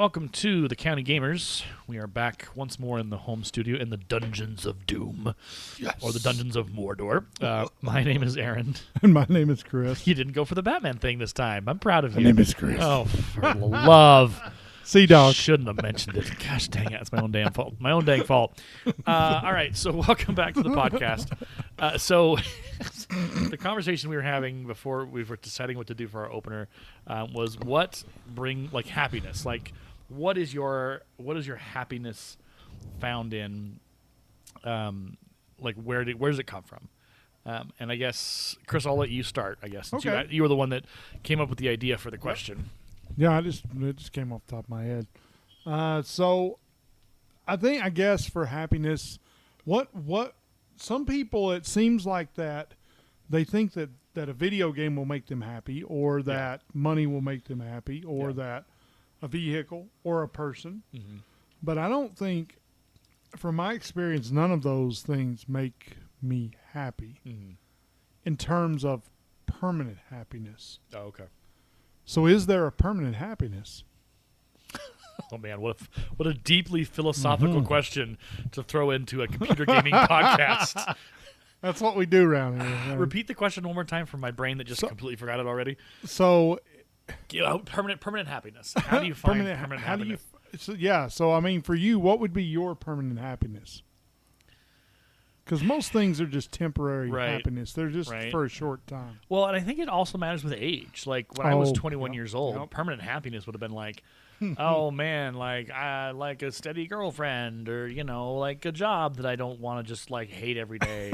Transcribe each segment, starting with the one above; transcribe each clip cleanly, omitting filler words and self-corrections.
welcome to the County Gamers. We are back once more in the home studio in the Dungeons of Doom. Yes. Or the Dungeons of Mordor. My name is Aaron. And my name is Chris. You didn't go for the Batman thing this time. I'm proud of you. My name is Chris. Oh, for love. Sea Dog. Shouldn't have mentioned it. Gosh dang it. It's my own damn fault. My own dang fault. All right, so welcome back to the podcast. So the conversation we were having before we were deciding what to do for our opener was what bring like happiness. Like what is your happiness found in? Like where does it come from? And I guess Chris, I'll let you start. I guess since Okay. you were the one that came up with the idea for the question. Yeah, it just came off the top of my head. So I guess for happiness, what some people, it seems like that they think that a video game will make them happy, or that money will make them happy, or that a vehicle or a person. Mm-hmm. But I don't think, from my experience, none of those things make me happy in terms of permanent happiness. Oh, okay. So is there a permanent happiness? Oh man, what a deeply philosophical question to throw into a computer gaming podcast. That's what we do around here. Right? Repeat the question one more time for my brain that just completely forgot it already. So, Permanent happiness. How do you find permanent happiness? So I mean, for you, what would be your permanent happiness? Because most things are just temporary happiness. They're just for a short time. Well, and I think it also matters with age. Like when I was 21 yep, years old, yep. permanent happiness would have been like, oh man, like I like a steady girlfriend, or like a job that I don't want to just like hate every day.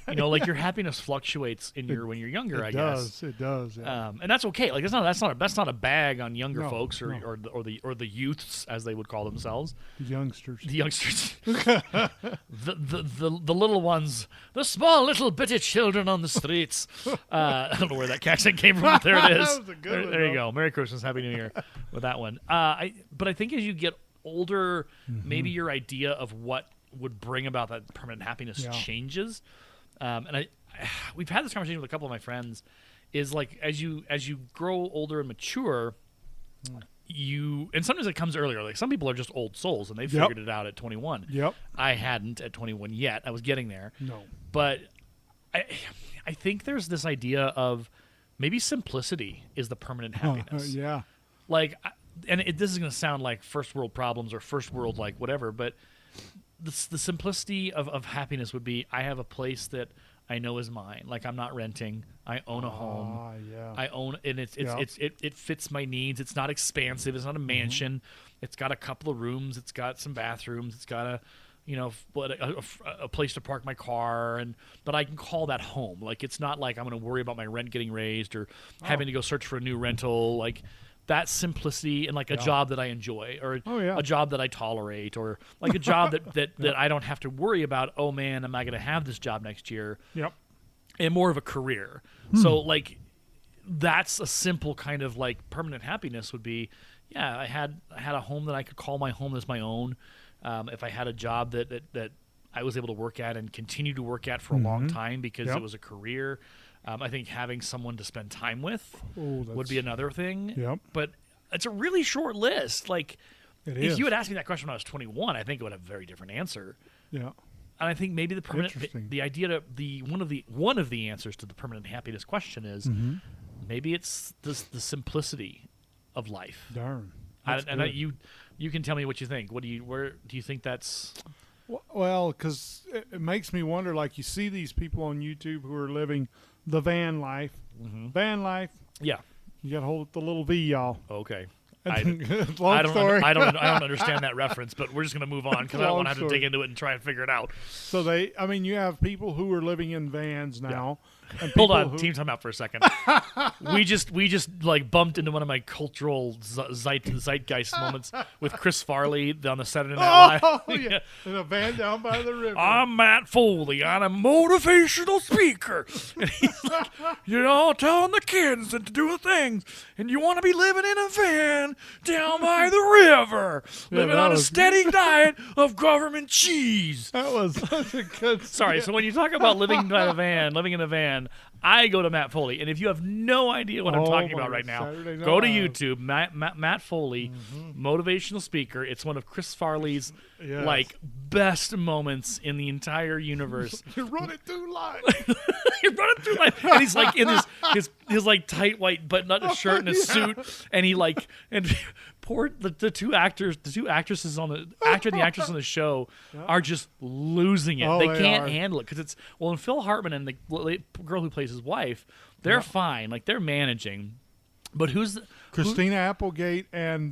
Like your happiness fluctuates when you're younger. I guess it does. Yeah. And that's okay. Like that's not a bag on younger folks or no. the youths as they would call themselves. The youngsters. the little ones, the small little bitty children on the streets. I don't know where that accent came from, but there it is. That was a good one, there you go. Merry Christmas, Happy New Year with that one. But I think as you get older, maybe your idea of what would bring about that permanent happiness changes. And we've had this conversation with a couple of my friends. Is like as you grow older and mature. And sometimes it comes earlier. Like some people are just old souls and they figured it out at 21. Yep. I hadn't at 21 yet. I was getting there. No. But I think there's this idea of maybe simplicity is the permanent happiness. Yeah. Like, this is going to sound like first world problems or first world like whatever, but the simplicity of happiness would be I have a place that I know is mine. Like I'm not renting. I own a home. Yeah. I own, and it fits my needs. It's not expansive. It's not a mansion. It's got a couple of rooms. It's got some bathrooms. It's got a place to park my car, but I can call that home. Like it's not like I'm going to worry about my rent getting raised or having to go search for a new rental. Like that simplicity and like a job that I enjoy or a job that I tolerate or like a job that I don't have to worry about, oh man, am I going to have this job next year? Yep. And more of a career. So like that's a simple kind of like permanent happiness would be, I had a home that I could call my home as my own. If I had a job that I was able to work at and continue to work at for a long time because it was a career. I think having someone to spend time with would be another thing. Yep. But it's a really short list. Like, if you had asked me that question when I was 21, I think it would have a very different answer. Yeah. And I think maybe the permanent, the idea to one of the answers to the permanent happiness question is maybe it's the simplicity of life. Darn. You can tell me what you think. Where do you think that's? Well, because it makes me wonder. Like you see these people on YouTube who are living the van life. Van life. Yeah. You got to hold the little V, y'all. Okay. Long story. I don't understand that reference, but we're just going to move on because I don't want to have to dig into it and try and figure it out. So you have people who are living in vans now. And hold on, team time out for a second. we just like bumped into one of my cultural zeitgeist moments with Chris Farley on the Saturday Night Live. Yeah. In a van down by the river. I'm Matt Foley. I'm a motivational speaker. And he's like, telling the kids that to do things. And you want to be living in a van down by the river, living on a steady diet of government cheese. That was such a good Sorry, so when you talk about living in a van, I go to Matt Foley. And if you have no idea what I'm talking about right now, go to YouTube, Matt Foley, motivational speaker. It's one of Chris Farley's like best moments in the entire universe. You're running through life. You're running through life, and he's like in his like tight white button-up shirt and a suit, and he like and poor the two actresses on the actor and the actress on the show are just losing it. They can't handle it because it's and Phil Hartman and the girl who plays his wife, they're fine, like they're managing. But Christina Applegate and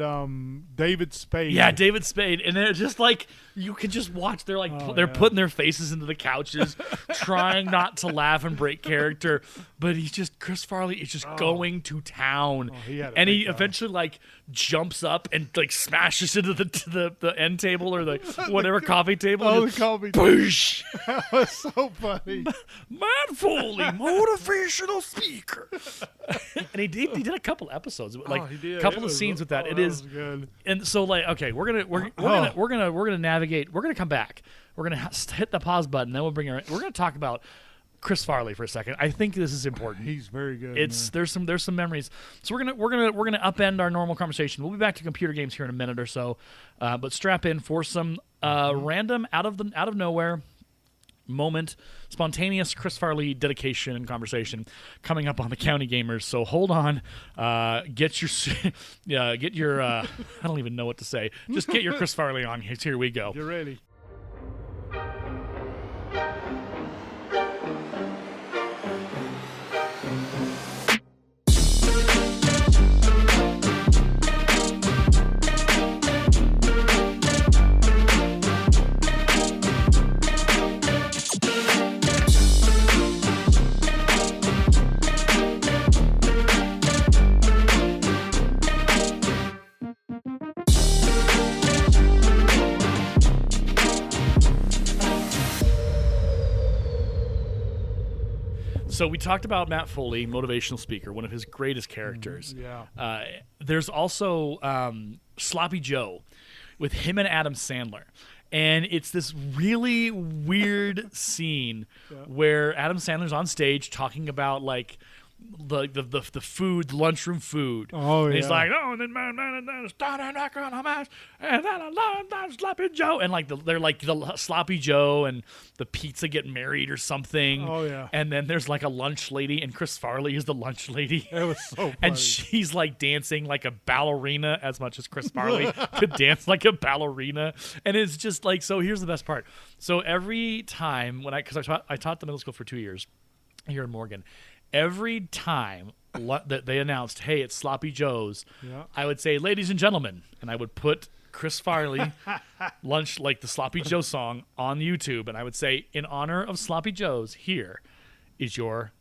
David Spade. Yeah, David Spade, and they're just like you can just watch. They're like they're putting their faces into the couches, trying not to laugh and break character. But Chris Farley is just going to town, and he eventually like jumps up and like smashes into the end table or the whatever coffee table. Oh, the coffee table. That was so funny. Matt Foley, motivational speaker, and he did a couple episodes, like a couple of scenes with that. It is good. And so like okay, we're gonna navigate. We're gonna come back. We're gonna hit the pause button. Then we'll bring her. We're gonna talk about Chris Farley for a second. I think this is important. He's very good. There's some memories. So we're gonna upend our normal conversation. We'll be back to computer games here in a minute or so. But strap in for some random out of nowhere moment, spontaneous Chris Farley dedication and conversation coming up on the County Gamers. So hold on, get your I don't even know what to say. Just get your Chris Farley on. Here we go. You're ready. So we talked about Matt Foley, motivational speaker, one of his greatest characters. There's also Sloppy Joe with him and Adam Sandler. And it's this really weird scene where Adam Sandler's on stage talking about like the food, the lunchroom food. Oh, and yeah. he's like, oh, and then Sloppy Joe, and like they're like the Sloppy Joe and the pizza get married or something. Oh yeah. And then there's like a lunch lady, and Chris Farley is the lunch lady. It was so funny. And she's like dancing like a ballerina as much as Chris Farley could dance like a ballerina. And it's just like, so here's the best part. So every time because I taught the middle school for 2 years here in Morgan. Every time that they announced, hey, it's Sloppy Joe's, I would say, ladies and gentlemen, and I would put Chris Farley lunch, like the Sloppy Joe song, on YouTube, and I would say, in honor of Sloppy Joe's, here is your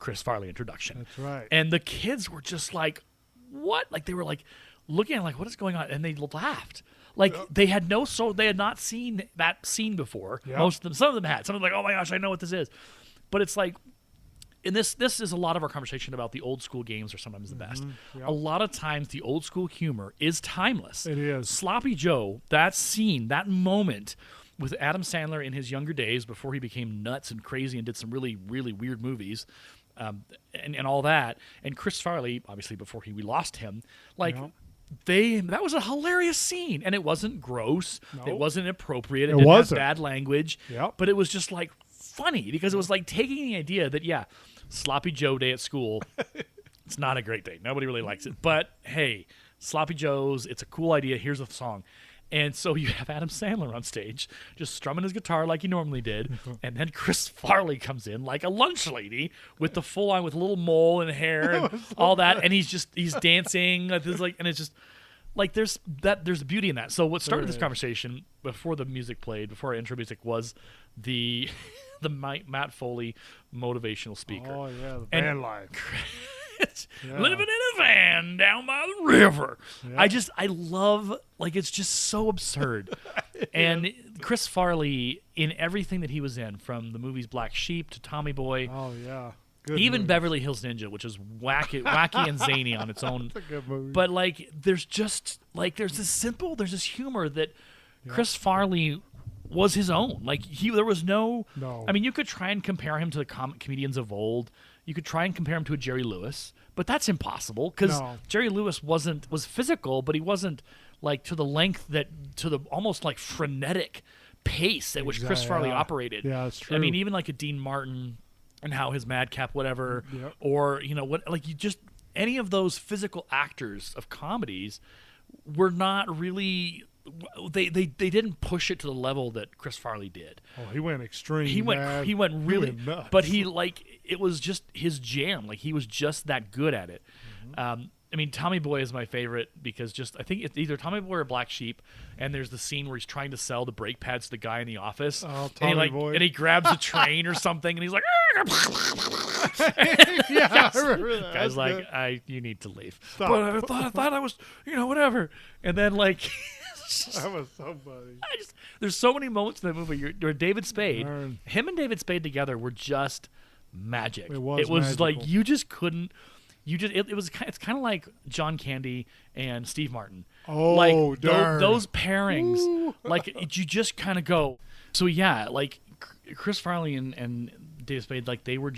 Chris Farley introduction. That's right. And the kids were just like, what? Like they were like looking at like, what is going on? And they laughed. Like they had not seen that scene before. Most of them, some of them had. Some of them like, oh my gosh, I know what this is. But it's like, and this is a lot of our conversation about the old school games are sometimes the best. A lot of times the old school humor is timeless. It is. Sloppy Joe, that scene, that moment with Adam Sandler in his younger days before he became nuts and crazy and did some really, really weird movies and all that. And Chris Farley, obviously before we lost him, like that was a hilarious scene. And it wasn't gross. No. It wasn't inappropriate. It didn't have bad language. But it was just like funny because it was like taking the idea that, Sloppy Joe day at school, it's not a great day. Nobody really likes it. But, hey, Sloppy Joe's, it's a cool idea. Here's a song. And so you have Adam Sandler on stage just strumming his guitar like he normally did. And then Chris Farley comes in like a lunch lady with the full on with a little mole and hair and all that. And he's dancing. And it's just like there's beauty in that. So what started this conversation before the music played, before our intro music, was the Matt Foley motivational speaker. Oh yeah, the van life. Living in a van down by the river. I love, like, it's just so absurd. And Chris Farley, in everything that he was in, from the movies Black Sheep to Tommy Boy. Oh yeah. Good even movie. Beverly Hills Ninja, which is wacky and zany on its own. That's a good movie. But like, there's this humor that Chris Farley was his own. Like there was no. I mean, you could try and compare him to the comedians of old, You could try and compare him to a Jerry Lewis, but that's impossible because No. Jerry Lewis was physical, but he wasn't like to the almost like frenetic pace at which Chris Farley operated. Yeah, that's true. I mean, even like a Dean Martin and how his madcap whatever, Yep. or any of those physical actors of comedies were not really. They didn't push it to the level that Chris Farley did. Oh, he went extreme. He went really, nuts. but it was just his jam. Like he was just that good at it. I mean, Tommy Boy is my favorite because I think it's either Tommy Boy or Black Sheep. And there's the scene where he's trying to sell the brake pads to the guy in the office. Oh, and Boy. And he grabs a train or something, and he's like, yeah, I remember that. Guy's That's like, good. you need to leave. Stop. But I thought I was, whatever. And then like. That was so funny. There's so many moments in that movie where David Spade, Darn. him and David Spade together were just magic. It was like magical. you just couldn't. It's kind of like John Candy and Steve Martin. Oh, like darn. those pairings, Ooh. like you just kind of go. So yeah, like Chris Farley and David Spade, like they were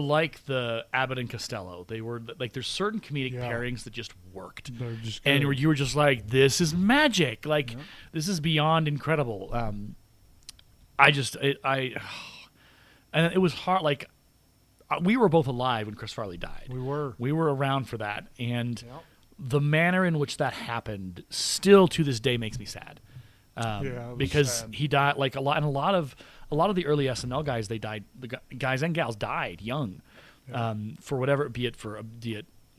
like the Abbott and Costello. They were like there's certain comedic pairings that just worked. They're just And good. you were just like, this is magic. Like this is beyond incredible. And it was hard. Like we were both alive when Chris Farley died. We were around for that, and the manner in which that happened still to this day makes me sad. it was Because sad. he died like a lot of the early SNL guys. They died. The guys and gals died young, for whatever, be it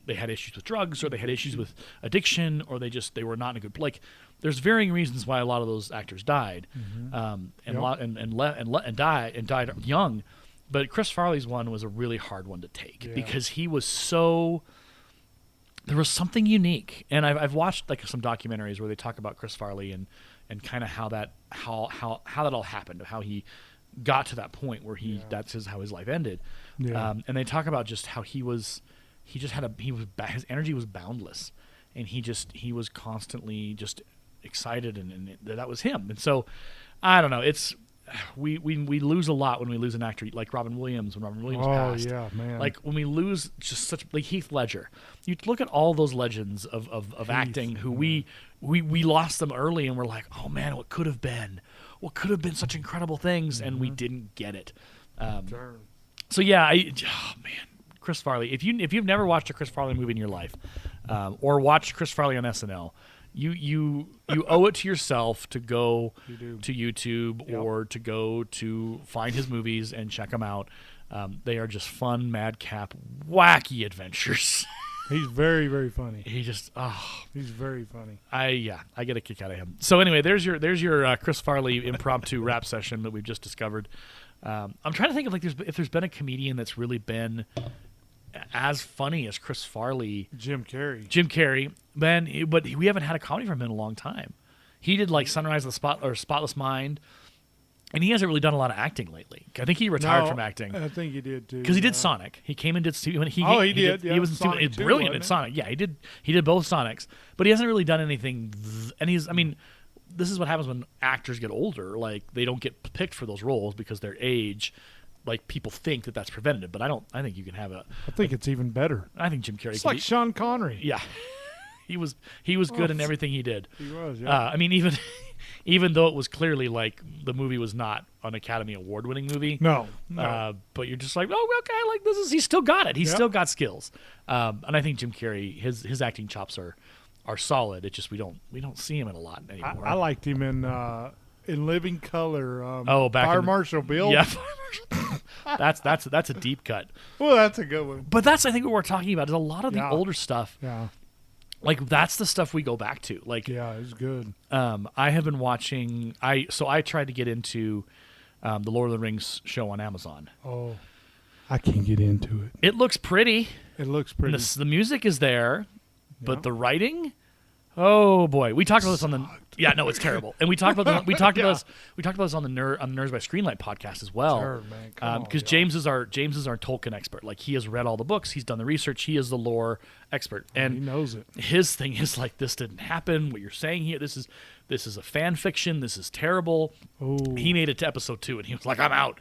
they had issues with drugs, or they had issues with addiction, or they were not in a good like. There's varying reasons why a lot of those actors died, and died young. But Chris Farley's one was a really hard one to take because he was so. There was something unique, and I've watched like some documentaries where they talk about Chris Farley and kind of how that all happened, how he got to that point where how his life ended. Yeah. And they talk about just how his energy was boundless, and he was constantly just excited, and that was him. And so I don't know, it's we lose a lot when we lose an actor like Robin Williams when Robin Williams passed. Oh yeah, man. Like when we lose just such like Heath Ledger, you look at all those legends of acting who we lost them early, and we're like, oh man, what could have been such incredible things, and we didn't get it. So yeah, Chris Farley. If you've never watched a Chris Farley movie in your life, or watched Chris Farley on SNL, you owe it to yourself to go to YouTube or to go to find his movies and check them out. They are just fun, madcap, wacky adventures. He's very, very funny. He's very funny. I get a kick out of him. So anyway, there's your Chris Farley impromptu rap session that we've just discovered. I'm trying to think of like if there's been a comedian that's really been as funny as Chris Farley. Jim Carrey, but we haven't had a comedy from him in a long time. He did like Sunrise on the Spotless Mind, and he hasn't really done a lot of acting lately. I think he retired from acting. I think he did too. Because he did Sonic. He came and did. He did. Yeah. He was Sonic 2, brilliant in wasn't it? Sonic. Yeah, he did both Sonics, but he hasn't really done anything. And he's. I mean, this is what happens when actors get older. Like they don't get picked for those roles because their age. Like people think that that's preventative, but I don't. I think you can have a. I think it's even better. I think Jim Carrey. It's like Sean Connery. Yeah, he was good in everything he did. He was. Yeah. I mean, even though it was clearly like the movie was not an Academy Award-winning movie. No. But you're just like, oh, okay, like this is. He's still got it. He's still got skills. And I think Jim Carrey, his acting chops are solid. It's just we don't see him in a lot anymore. I liked him in Living Color. Fire Marshal Bill. Yeah, that's a deep cut. Well, that's a good one. But that's I think what we're talking about is a lot of the older stuff. Yeah. Like that's the stuff we go back to. Like it's good. I have been watching. I tried to get into the Lord of the Rings show on Amazon. Oh, I can't get into it. It looks pretty. It looks pretty. The music is there, but the writing. Oh boy, we talked about this on the. Yeah, no, it's terrible. And we talked about this on the Nerds by Screenlight podcast as well. Sure, man. Because James is our Tolkien expert. Like he has read all the books, he's done the research, he is the lore expert, and he knows it. His thing is like this didn't happen. What you're saying here, this is a fan fiction. This is terrible. Oh. He made it to episode 2, and he was like, I'm out.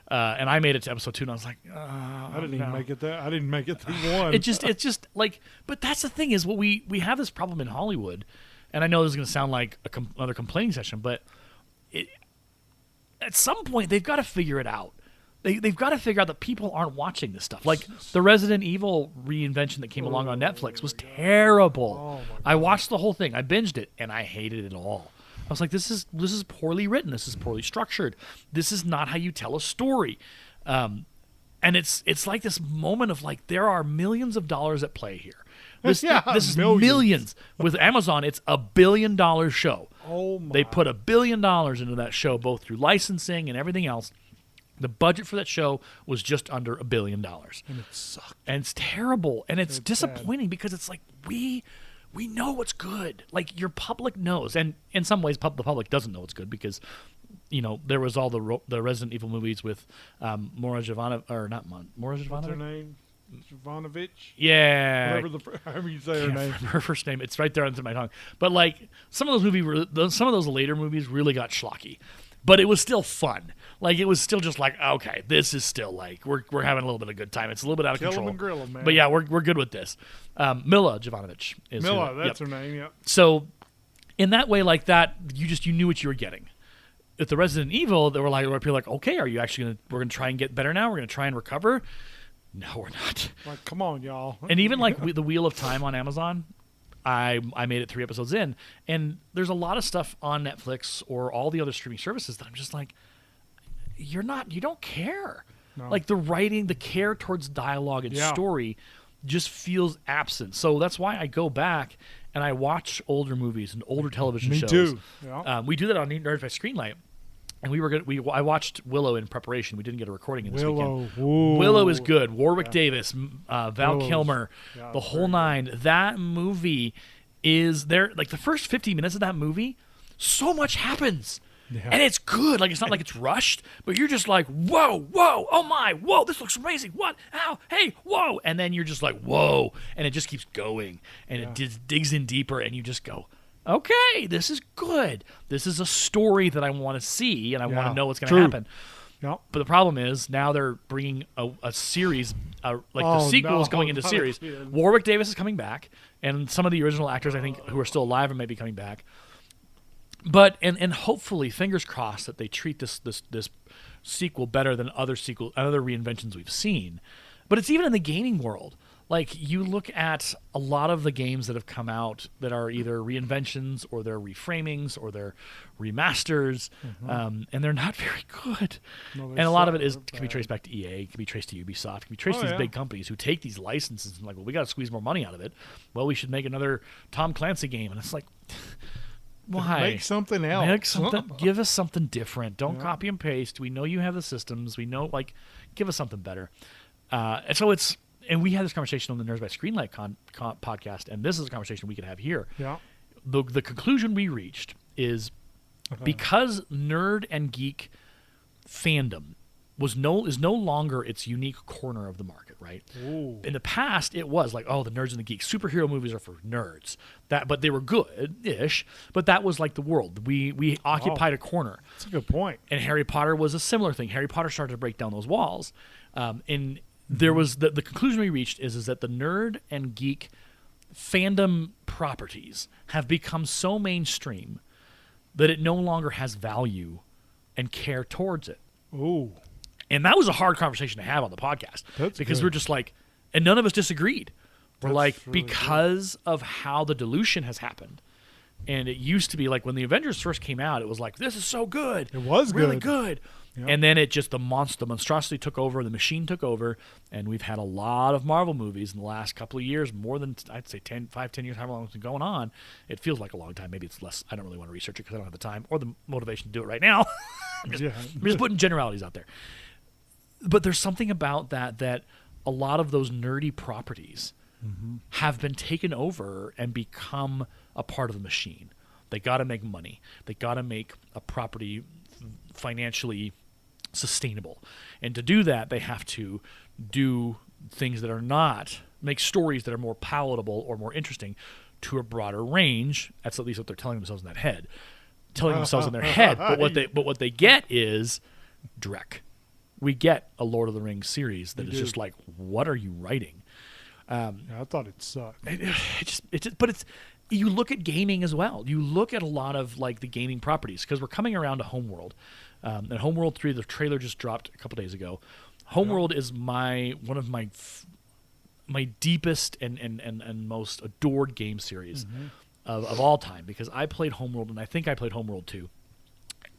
And I made it to episode 2, and I was like, I didn't even make it there. I didn't make it through 1. It's just like, but that's the thing is, what we have this problem in Hollywood, and I know this is going to sound like another complaining session, but at some point they've got to figure it out. They've got to figure out that people aren't watching this stuff. Like the Resident Evil reinvention that came along on Netflix was terrible. I watched the whole thing. I binged it, and I hated it all. I was like, this is poorly written. This is poorly structured. This is not how you tell a story. And it's like this moment of like, there are millions of dollars at play here. This is millions. With Amazon, it's $1 billion show. Oh my. They put $1 billion into that show, both through licensing and everything else. The budget for that show was just under $1 billion. And it sucked. And it's terrible. And it's disappointing because it's like, we know what's good. Like, your public knows. And in some ways, the public doesn't know what's good because, there was all the Resident Evil movies with Mora Jovanovic, or not Mora Jovanovic? What's her name? Jovanovic? Yeah. However you say her name. Her first name. It's right there on my tongue. But, like, some of those later movies really got schlocky. But it was still fun. Like, it was still just like, okay, this is still like, we're having a little bit of a good time. It's a little bit out of control. Kill 'em and grill 'em, man. But yeah, we're good with this. Mila Jovanovic is that's her name, yep. So in that way, like that, you knew what you were getting. At the Resident Evil, they were like, people were like, okay, are you actually we're gonna try and get better now? We're gonna try and recover? No, we're not. Like, come on, y'all. And even like the Wheel of Time on Amazon, I made it 3 episodes in, and there's a lot of stuff on Netflix or all the other streaming services that I'm just like, you don't care. No. Like the writing, the care towards dialogue and story just feels absent. So that's why I go back and I watch older movies and older television shows. Me too. Yeah. We do that on Nerd Fight Screenlight. And I watched Willow in preparation. We didn't get a recording in this weekend. Ooh. Willow is good. Warwick Davis, Val Kilmer, the whole nine. That movie is there. Like the first 50 minutes of that movie, so much happens. Yeah. And it's good. Like, it's not like it's rushed, but you're just like, whoa, oh my, whoa, this looks amazing. What? Ow, hey, whoa. And then you're just like, whoa. And it just keeps going. And it digs in deeper, and you just go, okay, this is good. This is a story that I want to see, and I want to know what's going to happen. Yep. But the problem is now they're bringing a series, the sequel is going into series. Warwick Davis is coming back, and some of the original actors, I think, who are still alive are maybe coming back. But and hopefully, fingers crossed, that they treat this sequel better than other reinventions we've seen. But it's even in the gaming world. Like, you look at a lot of the games that have come out that are either reinventions or they're reframings or they're remasters, and they're not very good. No, and a lot of it can be traced back to EA, can be traced to Ubisoft, can be traced to these big companies who take these licenses and like, well, we got to squeeze more money out of it. Well, we should make another Tom Clancy game. And it's like, why? Make something else. Give us something different. Don't copy and paste. We know you have the systems. We know, like, give us something better. And so and we had this conversation on the Nerds by Screenlight podcast, and this is a conversation we could have here. Yeah. The conclusion we reached is because nerd and geek fandom is no longer its unique corner of the market, right? Ooh. In the past, it was like, oh, the nerds and the geeks. Superhero movies are for nerds. But they were good-ish, but that was like the world. We occupied a corner. That's a good point. And Harry Potter was a similar thing. Harry Potter started to break down those walls. There was the conclusion we reached is that the nerd and geek fandom properties have become so mainstream that it no longer has value and care towards it. Ooh. And that was a hard conversation to have on the podcast. Because we're just like, and none of us disagreed. We're like, really because of how the dilution has happened. And it used to be like when the Avengers first came out, it was like, this is so good. It was really good. Yep. And then it just, the monstrosity took over, the machine took over, and we've had a lot of Marvel movies in the last couple of years, more than, I'd say 10 years, however long it's been going on. It feels like a long time. Maybe it's less. I don't really want to research it because I don't have the time or the motivation to do it right now. I'm just putting generalities out there. But there's something about that a lot of those nerdy properties have been taken over and become a part of the machine. They got to make money. They got to make a property financially sustainable. And to do that, they have to do things that are not, make stories that are more palatable or more interesting to a broader range. That's at least what they're telling themselves in their head. But what they get is Drek. We get a Lord of the Rings series that We is do. just like, what are you writing? Yeah, I thought it sucked. But it's you look at gaming as well. You look at a lot of like the gaming properties because we're coming around to Homeworld, and Homeworld 3. The trailer just dropped a couple days ago. Homeworld is one of my deepest and most adored game series of all time because I played Homeworld and I think I played Homeworld 2.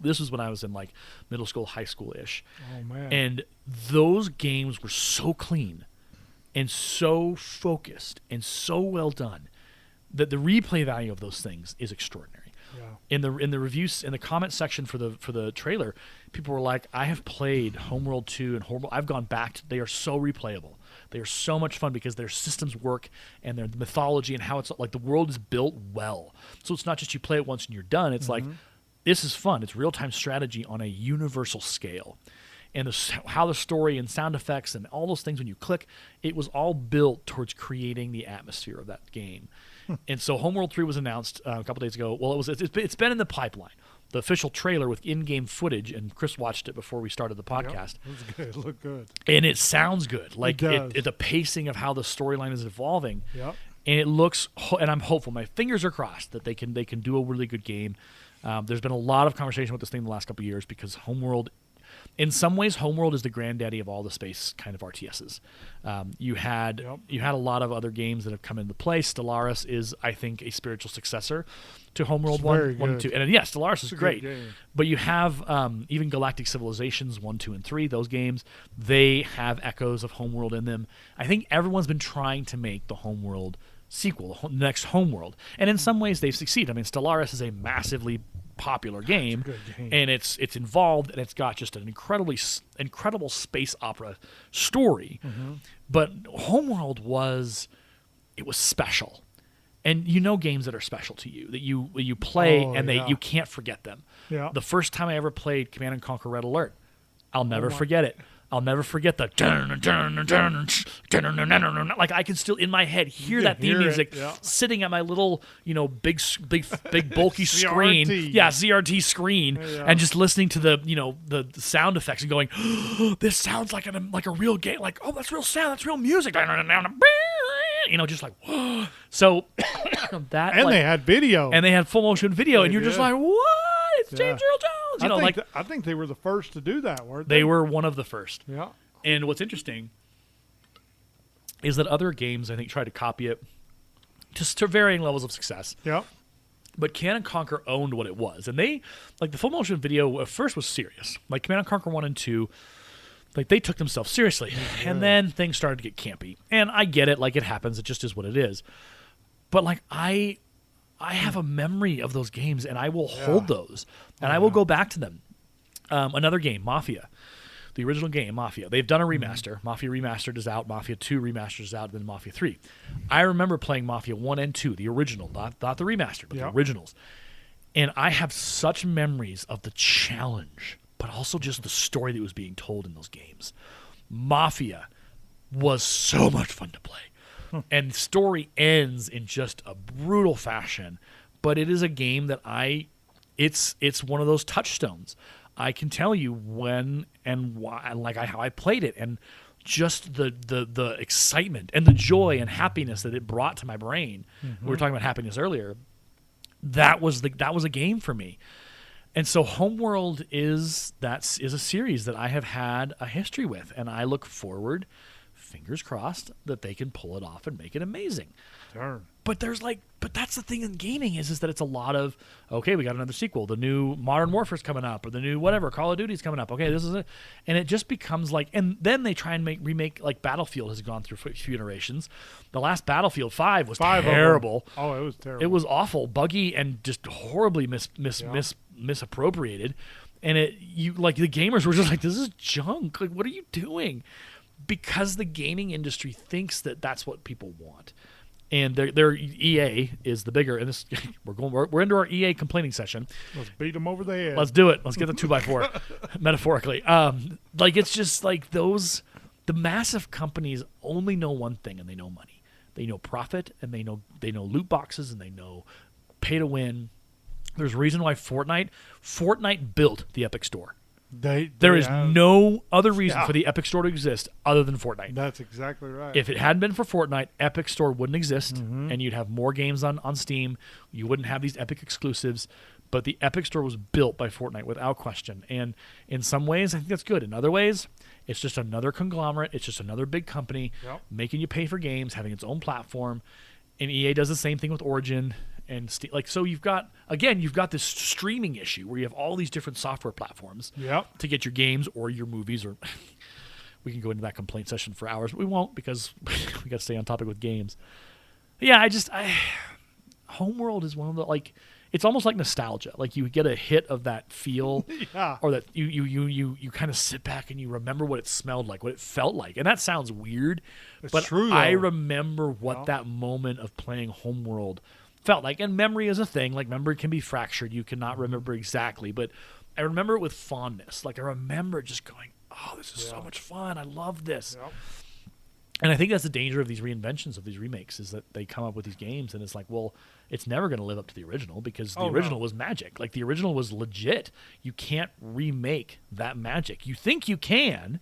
This was when I was in like middle school, high school-ish. Oh, man. And those games were so clean and so focused and so well done that the replay value of those things is extraordinary. Yeah. In the reviews in the comment section for the trailer, people were like, "I have played Homeworld 2 and Homeworld. I've gone back to. They are so replayable. They are so much fun because their systems work and their mythology and how it's like the world is built well. So it's not just you play it once and you're done. It's like this is fun. It's real-time strategy on a universal scale." And how the story and sound effects and all those things when you click, it was all built towards creating the atmosphere of that game. And so Homeworld 3 was announced a couple days ago. Well, it's been in the pipeline. The official trailer with in-game footage, and Chris watched it before we started the podcast. Yep, it was good. It looked good. And it sounds good. Like does. the pacing of how the storyline is evolving. Yep. And it looks, and I'm hopeful. My fingers are crossed that they can do a really good game. There's been a lot of conversation with this thing the last couple of years because Homeworld, in some ways, Homeworld is the granddaddy of all the space kind of RTSs. You had a lot of other games that have come into play. Stellaris is, I think, a spiritual successor to Homeworld 1 and 2. And yes, Stellaris is great. But you have even Galactic Civilizations 1, 2, and 3. Those games, they have echoes of Homeworld in them. I think everyone's been trying to make the Homeworld sequel, the next Homeworld. And in some ways, they've succeeded. I mean, Stellaris is a massively popular game, and it's involved, and it's got just an incredible space opera story. But Homeworld was special, and games that are special to you that you play you can't forget them. Yeah. The first time I ever played Command and Conquer Red Alert, I'll never forget it. I'll never forget the like I can still in my head hear that theme music sitting at my little big bulky screen, CRT screen, and just listening to the sound effects and going, oh, this sounds like a real game, like, oh, that's real sound, that's real music, just like, whoa. So that, and they had video, and they had full motion video, and you're just like, what? It's James Earl Jones. I think they were the first to do that, weren't they? They were one of the first. Yeah. And what's interesting is that other games, I think, try to copy it to varying levels of success. Yeah. But Command & Conquer owned what it was. And they, like, the full motion video at first was serious. Like, Command & Conquer 1 and 2, like, they took themselves seriously. Yeah. And then things started to get campy. And I get it. Like, it happens. It just is what it is. But, like, I have a memory of those games, and I will hold those. And I will go back to them. Another game, Mafia. The original game, Mafia. They've done a remaster. Mafia Remastered is out. Mafia 2 Remastered is out. Then Mafia 3. I remember playing Mafia 1 and 2, the original. Not the remastered, but the originals. And I have such memories of the challenge, but also just the story that was being told in those games. Mafia was so much fun to play. And the story ends in just a brutal fashion. But it is a game that it's one of those touchstones. I can tell you when and why, like how I played it, and just the excitement and the joy and happiness that it brought to my brain. We were talking about happiness earlier. That was a game for me. And so Homeworld is a series that I have had a history with, and I look forward, fingers crossed, that they can pull it off and make it amazing. Darn. But that's the thing in gaming is that it's a lot of, okay, we got another sequel. The new Modern Warfare's coming up, or the new whatever, Call of Duty's coming up. Okay, this is it. And it just becomes like, and then they try and remake, like Battlefield has gone through a few iterations. The last Battlefield 5 was terrible. Oh, it was terrible. It was awful, buggy, and just horribly misappropriated. And the gamers were just like, this is junk. Like, what are you doing? Because the gaming industry thinks that that's what people want. And their EA is the bigger, and this we're into our EA complaining session. Let's beat them over the head. Let's do it. Let's get the 2x4, metaphorically. It's just like the massive companies only know one thing, and they know money. They know profit, and they know loot boxes, and they know pay to win. There's a reason why Fortnite built the Epic Store. There is no other reason for the Epic Store to exist other than Fortnite. That's exactly right. If it hadn't been for Fortnite, Epic Store wouldn't exist, and you'd have more games on Steam. You wouldn't have these Epic exclusives. But the Epic Store was built by Fortnite without question. And in some ways, I think that's good. In other ways, it's just another conglomerate. It's just another big company making you pay for games, having its own platform. And EA does the same thing with Origin. And so you've got this streaming issue where you have all these different software platforms to get your games or your movies, or we can go into that complaint session for hours, but we won't because we got to stay on topic with games. Yeah, Homeworld is one of the it's almost like nostalgia. Like you get a hit of that feel, or that you kind of sit back and you remember what it smelled like, what it felt like, and that sounds weird, but true, I remember what that moment of playing Homeworld felt like. And memory is a thing. Like memory can be fractured. You cannot remember exactly, but I remember it with fondness. Like I remember just going, "Oh, this is so much fun. I love this." Yep. And I think that's the danger of these reinventions, of these remakes, is that they come up with these games and it's like, well, it's never going to live up to the original because the original was magic. Like the original was legit. You can't remake that magic. You think you can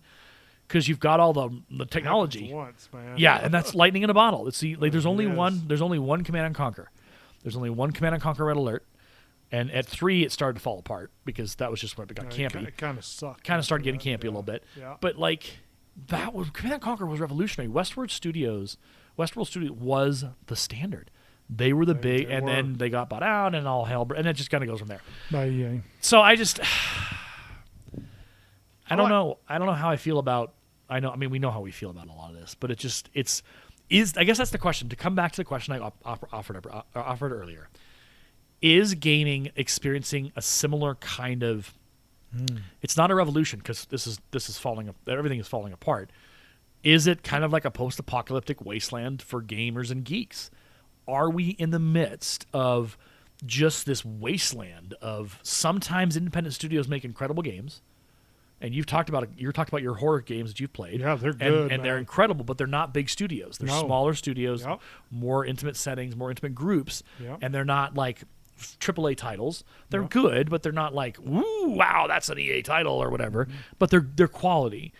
because you've got all the technology. Once, man. Yeah, and that's lightning in a bottle. It's there's only one Command and Conquer. There's only one Command and Conquer Red Alert. And at 3, it started to fall apart because that was just when it got campy. It kind of sucked. Kind of started getting campy a little bit. Yeah. But that was Command and Conquer was revolutionary. Westworld Studios was the standard. They were the big, and then they got bought out, and all hell, and it just kind of goes from there. So I don't know. I don't know how I feel about. I mean, we know how we feel about a lot of this, but I guess that's the question. To come back to the question I offered earlier, is gaming experiencing a similar kind of? It's not a revolution because this is falling. Everything is falling apart. Is it kind of like a post-apocalyptic wasteland for gamers and geeks? Are we in the midst of just this wasteland of sometimes independent studios make incredible games? And you're talking about your horror games that you've played. Yeah, they're good, and they're incredible, but they're not big studios. They're smaller studios, more intimate settings, more intimate groups, and they're not like AAA titles. They're good, but they're not like, ooh, wow, that's an EA title or whatever. But they're quality.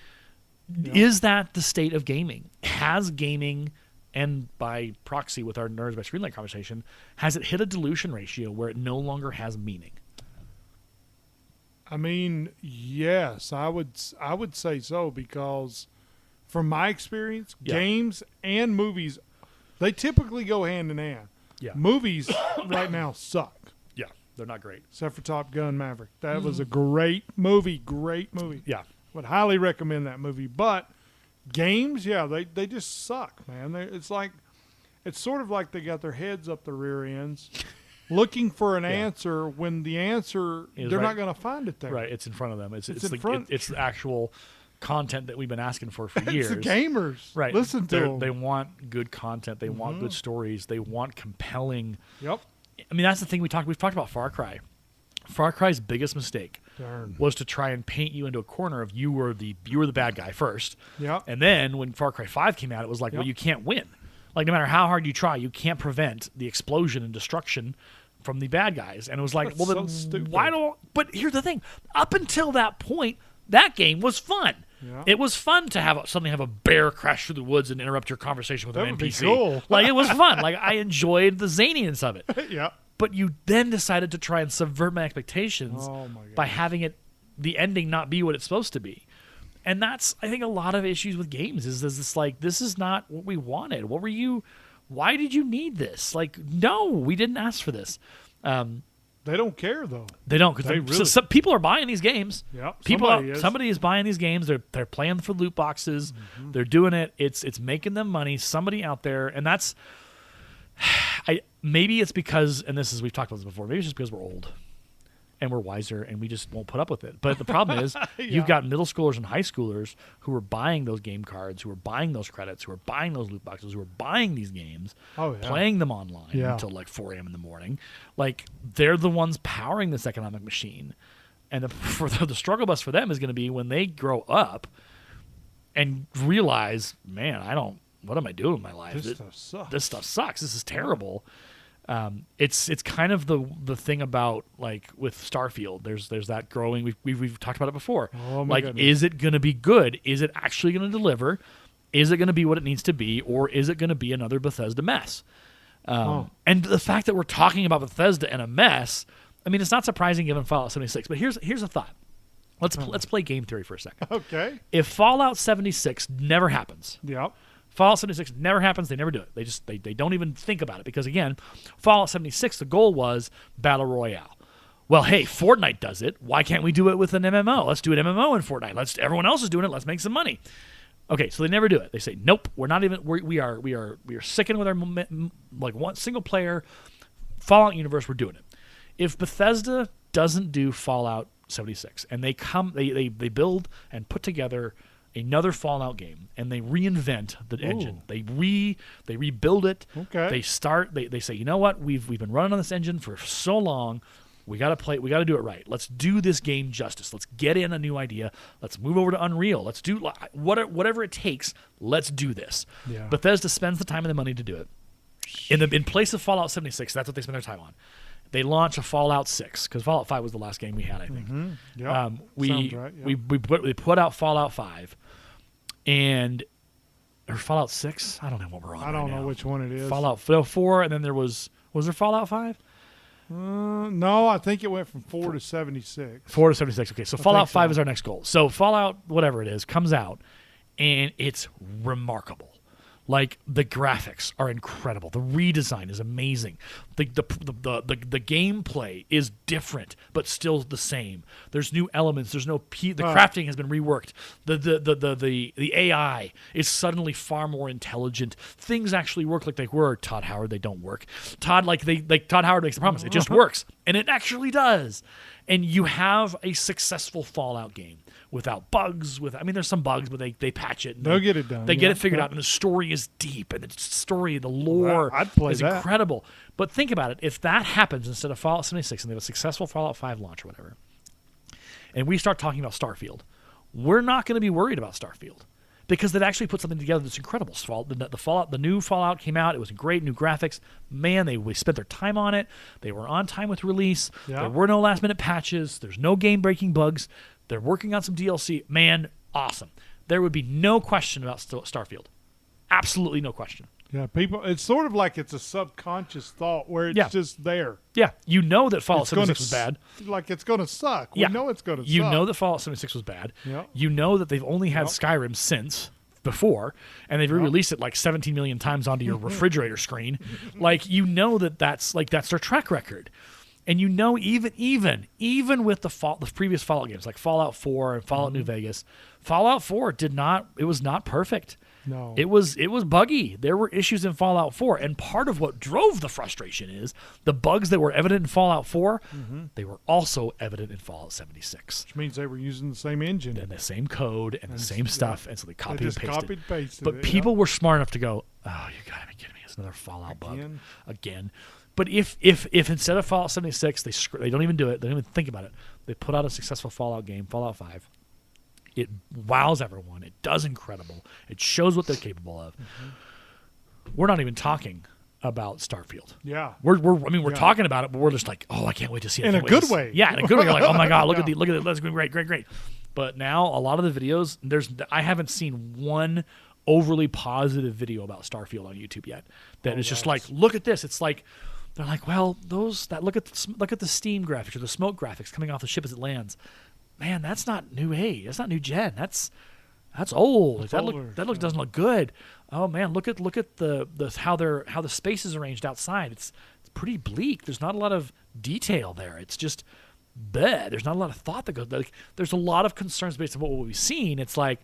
Is that the state of gaming? Has gaming, and by proxy with our Nerds by Screenlight conversation, has it hit a dilution ratio where it no longer has meaning? I mean, yes, I would say so because from my experience, games and movies, they typically go hand in hand. Yeah. Movies right now suck. Yeah, they're not great. Except for Top Gun Maverick. That was a great movie. Yeah. Would highly recommend that movie. But games, they just suck, man. It's sort of like they got their heads up their rear ends looking for an answer when the answer, they're not going to find it there. Right, it's in front of them. It's in front. It's the actual content that we've been asking for years. It's the gamers. Right. Listen to them. They want good content. They want good stories. They want compelling. Yep. I mean, that's the thing we've talked about Far Cry. Far Cry's biggest mistake was to try and paint you into a corner of you were the bad guy first. Yep. And then when Far Cry 5 came out, it was like, well, you can't win. Like, no matter how hard you try, you can't prevent the explosion and destruction from the bad guys. And it was like, That's well, then so why don't... But here's the thing. Up until that point, that game was fun. Yeah. It was fun to have a bear crash through the woods and interrupt your conversation with an NPC. Be cool. Like, it was fun. Like, I enjoyed the zaniness of it. Yeah. But you then decided to try and subvert my expectations by having the ending not be what it's supposed to be. And that's, I think, a lot of issues with games is this like, this is not what we wanted. Why did you need this? Like, no, we didn't ask for this. They don't care though. They don't because some people are buying these games. Yeah, somebody is buying these games. They're playing for loot boxes. Mm-hmm. They're doing it. It's making them money. Somebody out there, and that's. Maybe it's because, and we've talked about this before. Maybe it's just because we're old, and we're wiser, and we just won't put up with it. But the problem is, you've got middle schoolers and high schoolers who are buying those game cards, who are buying those credits, who are buying those loot boxes, who are buying these games, playing them online until like 4 a.m. in the morning. Like, they're the ones powering this economic machine. And the struggle bus for them is going to be when they grow up and realize, man, what am I doing with my life? This stuff sucks. This stuff sucks. This is terrible. It's kind of the thing about like with Starfield. There's that growing. We've talked about it before. Oh my goodness. Is it going to be good? Is it actually going to deliver? Is it going to be what it needs to be, or is it going to be another Bethesda mess? And the fact that we're talking about Bethesda and a mess, I mean, it's not surprising given Fallout 76. But here's a thought. Let's play game theory for a second. Okay. If Fallout 76 never happens, Yep. Fallout 76 never happens. They never do it. They don't even think about it because again, Fallout 76 the goal was battle royale. Well, hey, Fortnite does it. Why can't we do it with an MMO? Let's do an MMO in Fortnite. Everyone else is doing it. Let's make some money. Okay, so they never do it. They say, nope, we're not even. We are sickened with our like one single player Fallout universe. We're doing it. If Bethesda doesn't do Fallout 76 and they build and put together another Fallout game and they reinvent the engine. They rebuild it. Okay. They say, you know what? We've been running on this engine for so long. We got to do it right. Let's do this game justice. Let's get in a new idea. Let's move over to Unreal. Let's do whatever it takes. Let's do this. Yeah. Bethesda spends the time and the money to do it. In place of Fallout 76, that's what they spend their time on. They launch a Fallout 6 because Fallout 5 was the last game we had, I think. Mm-hmm. Yep. We Sounds right, yep. we put out Fallout 5 or Fallout 6. I don't know what we're on. I don't know which one it is. Fallout 4, and then there was there Fallout 5? No, I think it went from 4 to 76. 4 to 76. Okay, so Fallout 5 so. is our next goal. So Fallout, whatever it is, comes out, and it's remarkable. Like the graphics are incredible. The redesign is amazing. The gameplay is different, but still the same. There's new elements. There's no the crafting has been reworked. The AI is suddenly far more intelligent. Things actually work like they were. Todd Howard, they don't work. Todd Howard makes a promise. It just works, and it actually does. And you have a successful Fallout game without bugs. There's some bugs, but they patch it. They'll get it done. They get it figured out, and the story is deep, and the lore is incredible. But think about it. If that happens instead of Fallout 76, and they have a successful Fallout 5 launch or whatever, and we start talking about Starfield, we're not going to be worried about Starfield because they've actually put something together that's incredible. The new Fallout came out. It was great, new graphics. Man, they spent their time on it. They were on time with release. Yeah. There were no last-minute patches. There's no game-breaking bugs. They're working on some DLC. Man, awesome. There would be no question about Starfield. Absolutely no question. Yeah, people. It's sort of like it's a subconscious thought where it's just there. Yeah, you know that Fallout 76 was bad. Like it's going to suck. We know it's going to suck. You know that Fallout 76 was bad. Yep. You know that they've only had Skyrim since before, and they've re-released it like 17 million times onto your refrigerator screen. Like you know that's their track record. And you know, even with the previous Fallout games like Fallout 4 and Fallout New Vegas, Fallout 4 was not perfect. No. It was buggy. There were issues in Fallout 4, and part of what drove the frustration is the bugs that were evident in Fallout 4, they were also evident in Fallout 76. Which means they were using the same engine. And the same code and the same stuff, and so they copied and pasted. But it, people were smart enough to go, oh, you gotta be kidding me. It's another Fallout bug. Again. But if instead of Fallout 76, they don't even do it, they don't even think about it, they put out a successful Fallout game, Fallout 5, it wows everyone, it does incredible, it shows what they're capable of. We're not even talking about Starfield. Yeah. We're talking about it, but we're just like, oh, I can't wait to see it. In a good way. Yeah, in a good way. You're like, oh my God, look at it, that's going great. But now a lot of the videos, I haven't seen one overly positive video about Starfield on YouTube yet. That is just like, look at this. It's like they're like, well, look at the Steam graphics or the smoke graphics coming off the ship as it lands. Man, that's not new age. That's not new gen. That's old. That doesn't look good. Oh man, look at how the space is arranged outside. It's pretty bleak. There's not a lot of detail there. It's just bad. There's not a lot of thought that goes. Like, there's a lot of concerns based on what we've seen. It's like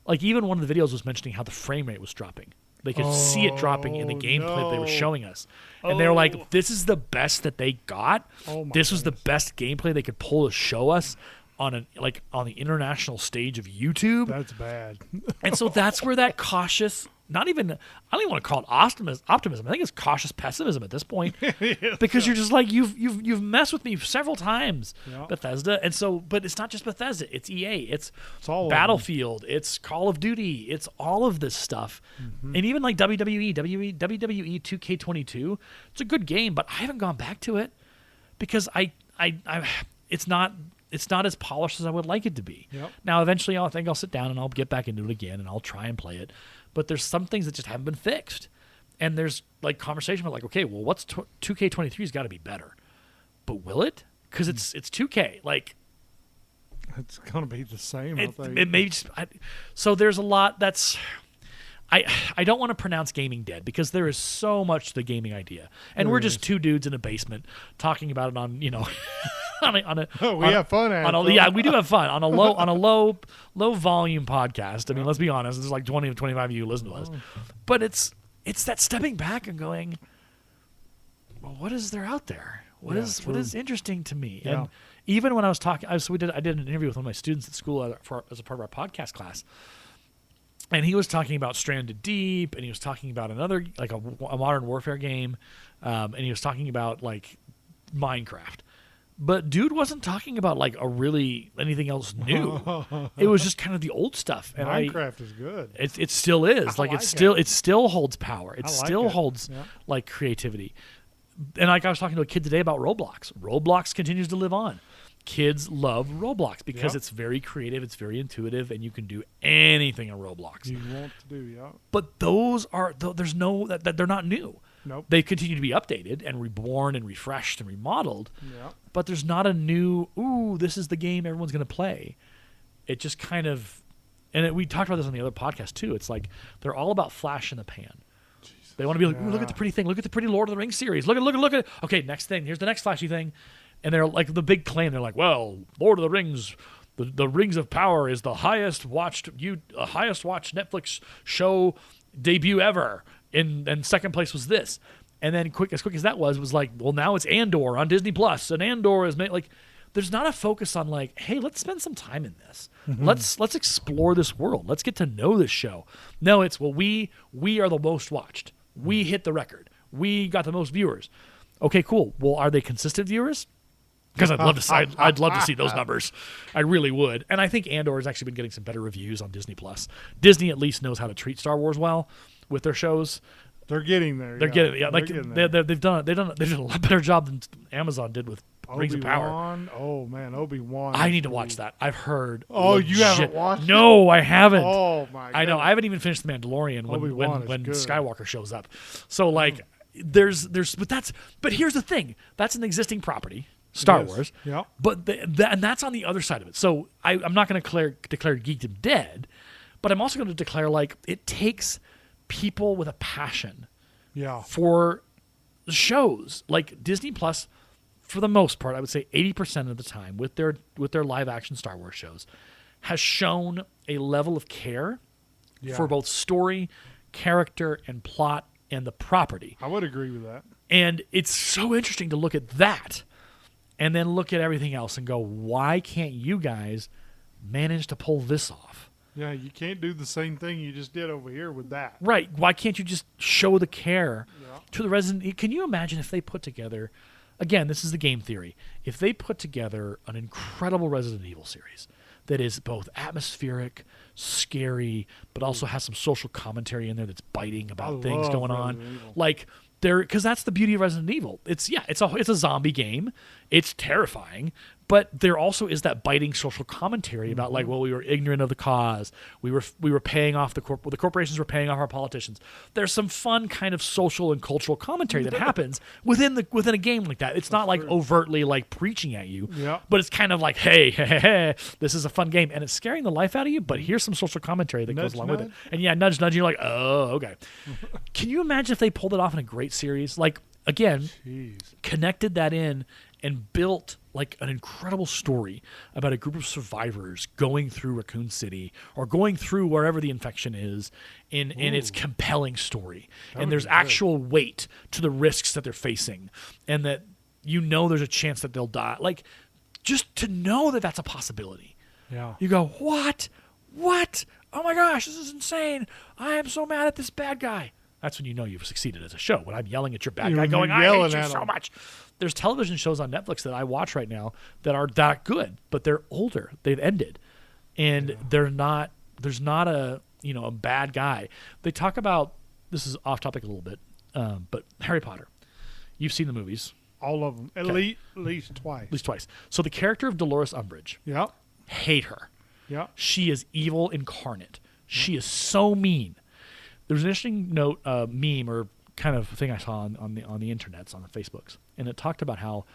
even one of the videos was mentioning how the frame rate was dropping. They could see it dropping in the gameplay they were showing us. And they were like, this is the best that they got. This was the best gameplay they could pull to show us on the international stage of YouTube. That's bad. And so that's where that cautious not even, I don't even want to call it optimism. I think it's cautious pessimism at this point, because you're just like, you've messed with me several times, Bethesda. And so, but it's not just Bethesda, it's EA, it's all Battlefield, it's Call of Duty, it's all of this stuff. And even like WWE 2K22, it's a good game, but I haven't gone back to it because it's not as polished as I would like it to be. Now, eventually, I think I'll sit down and I'll get back into it again and I'll try and play it. But there's some things that just haven't been fixed. And there's like conversation about like, okay, well, what's 2K23's got to be better. But will it? Because it's 2K. Like, it's going to be the same, I think. It may just, so there's a lot that's... I don't want to pronounce gaming dead because there is so much to the gaming idea. And we're just two dudes in a basement talking about it on, we have fun at it. Yeah, we do have fun on a low volume podcast. I mean, let's be honest, there's like 20 to 25 of you listen to us. But it's that stepping back and going, well, what is there out there? What is interesting to me? And even when I was talking, I did an interview with one of my students at school as a part of our podcast class. And he was talking about Stranded Deep, and he was talking about another, like a modern warfare game, and he was talking about like Minecraft. But dude wasn't talking about like anything else new. It was just kind of the old stuff. And Minecraft is good. It still is. It still holds power. It still holds like creativity. And like I was talking to a kid today about Roblox. Roblox continues to live on. Kids love Roblox because it's very creative, it's very intuitive, and you can do anything in Roblox. You want to do, But those are there's no that they're not new. Nope. They continue to be updated and reborn and refreshed and remodeled. But there's not a new, this is the game everyone's going to play. It just kind of, and we talked about this on the other podcast too. It's like they're all about flash in the pan. Jesus. They want to be like, look at the pretty thing. Look at the pretty Lord of the Rings series. Look at. Okay, next thing. Here's the next flashy thing. And they're like the big claim. They're like, well, Lord of the Rings, the Rings of Power is the highest watched Netflix show debut ever. And second place was this. And then quick as that was like, well, now it's Andor on Disney Plus, and Andor is like, there's not a focus on like, hey, let's spend some time in this. Let's explore this world. Let's get to know this show. No, it's we are the most watched. We hit the record. We got the most viewers. Okay, cool. Well, are they consistent viewers? Because I'd love to see those numbers. I really would. And I think Andor has actually been getting some better reviews on Disney Plus. Disney at least knows how to treat Star Wars well with their shows. They're getting there. They've done a lot better job than Amazon did with Rings of Power. Oh man, Obi-Wan. I need to watch that. I've heard. Oh, you haven't watched it? No, I haven't. Oh my god. I know. I haven't even finished The Mandalorian when Skywalker shows up. So like but here's the thing. That's an existing property. Star Wars. Yeah. But and that's on the other side of it. So I'm not going to declare Geekdom dead, but I'm also going to declare like it takes people with a passion for shows. Like Disney Plus, for the most part, I would say 80% of the time with their live action Star Wars shows has shown a level of care for both story, character, and plot and the property. I would agree with that. And it's so interesting to look at that and then look at everything else and go, why can't you guys manage to pull this off? Yeah, you can't do the same thing you just did over here with that. Right. Why can't you just show the care to the Resident? Can you imagine if they put together, again, this is the game theory, if they put together an incredible Resident Evil series that is both atmospheric, scary, but also has some social commentary in there that's biting about things going on. Like, because that's the beauty of Resident Evil. It's a zombie game. It's terrifying, but there also is that biting social commentary about like, well, we were ignorant of the cause. We were paying off the corporations were paying off our politicians. There's some fun kind of social and cultural commentary that happens within a game like that. It's not like overtly like preaching at you, but it's kind of like, hey, this is a fun game, and it's scaring the life out of you. But here's some social commentary that goes along with it. And nudge, you're like, oh, okay. Can you imagine if they pulled it off in a great series? Like, again, connected that in and built like an incredible story about a group of survivors going through Raccoon City or going through wherever the infection is in its compelling story. And there's actual weight to the risks that they're facing, and that there's a chance that they'll die. Like, just to know that that's a possibility. Yeah. You go, what? oh my gosh, this is insane. I am so mad at this bad guy. That's when you know you've succeeded as a show. When I'm yelling at your bad guy going, I hate you so much. There's television shows on Netflix that I watch right now that are that good, but they're older. They've ended. And there's not a bad guy. They talk about, this is off topic a little bit, but Harry Potter. You've seen the movies. All of them. At least twice. At least twice. So the character of Dolores Umbridge. Yep. Hate her. Yep. She is evil incarnate. She is so mean. There's an interesting meme or kind of thing I saw on the internets, on the Facebooks, and it talked about how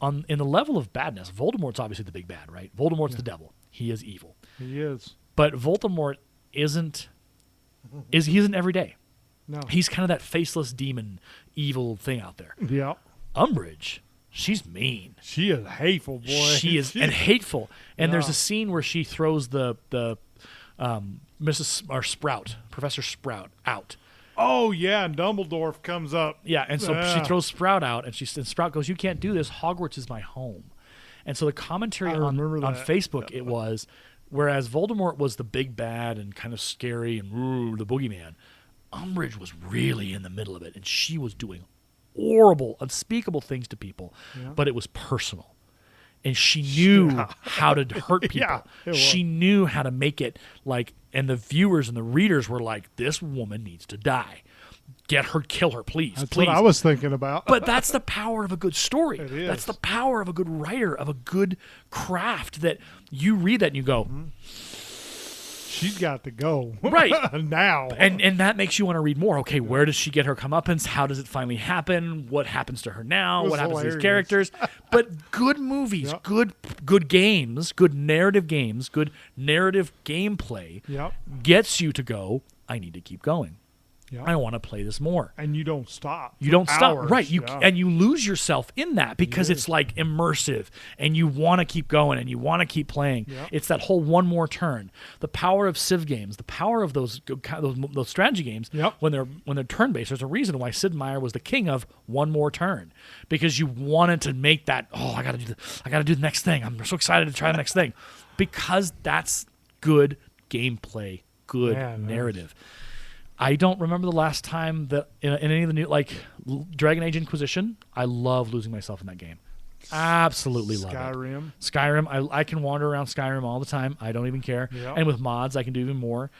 in the level of badness, Voldemort's obviously the big bad, right? Voldemort's the devil. He is evil. He is. But Voldemort isn't every day. No. He's kind of that faceless demon evil thing out there. Yep. Umbridge, she's mean. She is hateful, boy. She is and hateful. And there's a scene where she throws the Professor Sprout out. Oh yeah, and Dumbledore comes up. Yeah, and so she throws Sprout out, and Sprout goes, "You can't do this. Hogwarts is my home." And so the commentary on Facebook it was, whereas Voldemort was the big bad and kind of scary and the boogeyman, Umbridge was really in the middle of it, and she was doing horrible, unspeakable things to people, but it was personal. And she knew how to hurt people. She knew how to make it like, and the viewers and the readers were like, this woman needs to die. Get her, kill her, please. That's please. what I was thinking about. But that's the power of a good story. It is. That's the power of a good writer, of a good craft, that you read that and you go, she's got to go. Right. Now. And that makes you want to read more. Okay, where does she get her comeuppance? How does it finally happen? What happens to her now? What happens to these characters? But good movies, good games, good narrative gameplay gets you to go, I need to keep going. Yep. I want to play this more. And you don't stop. You don't stop. Right. And you lose yourself in that because it's like immersive and you want to keep going and you want to keep playing. Yep. It's that whole one more turn. The power of Civ games, the power of those strategy games when they're turn-based. There's a reason why Sid Meier was the king of one more turn, because you wanted to make that, I got to do the next thing. I'm so excited to try the next thing, because that's good gameplay, good narrative. I don't remember the last time that in any of the new, like Dragon Age Inquisition, I love losing myself in that game. Absolutely love it. Skyrim, I can wander around Skyrim all the time. I don't even care. Yep. And with mods, I can do even more.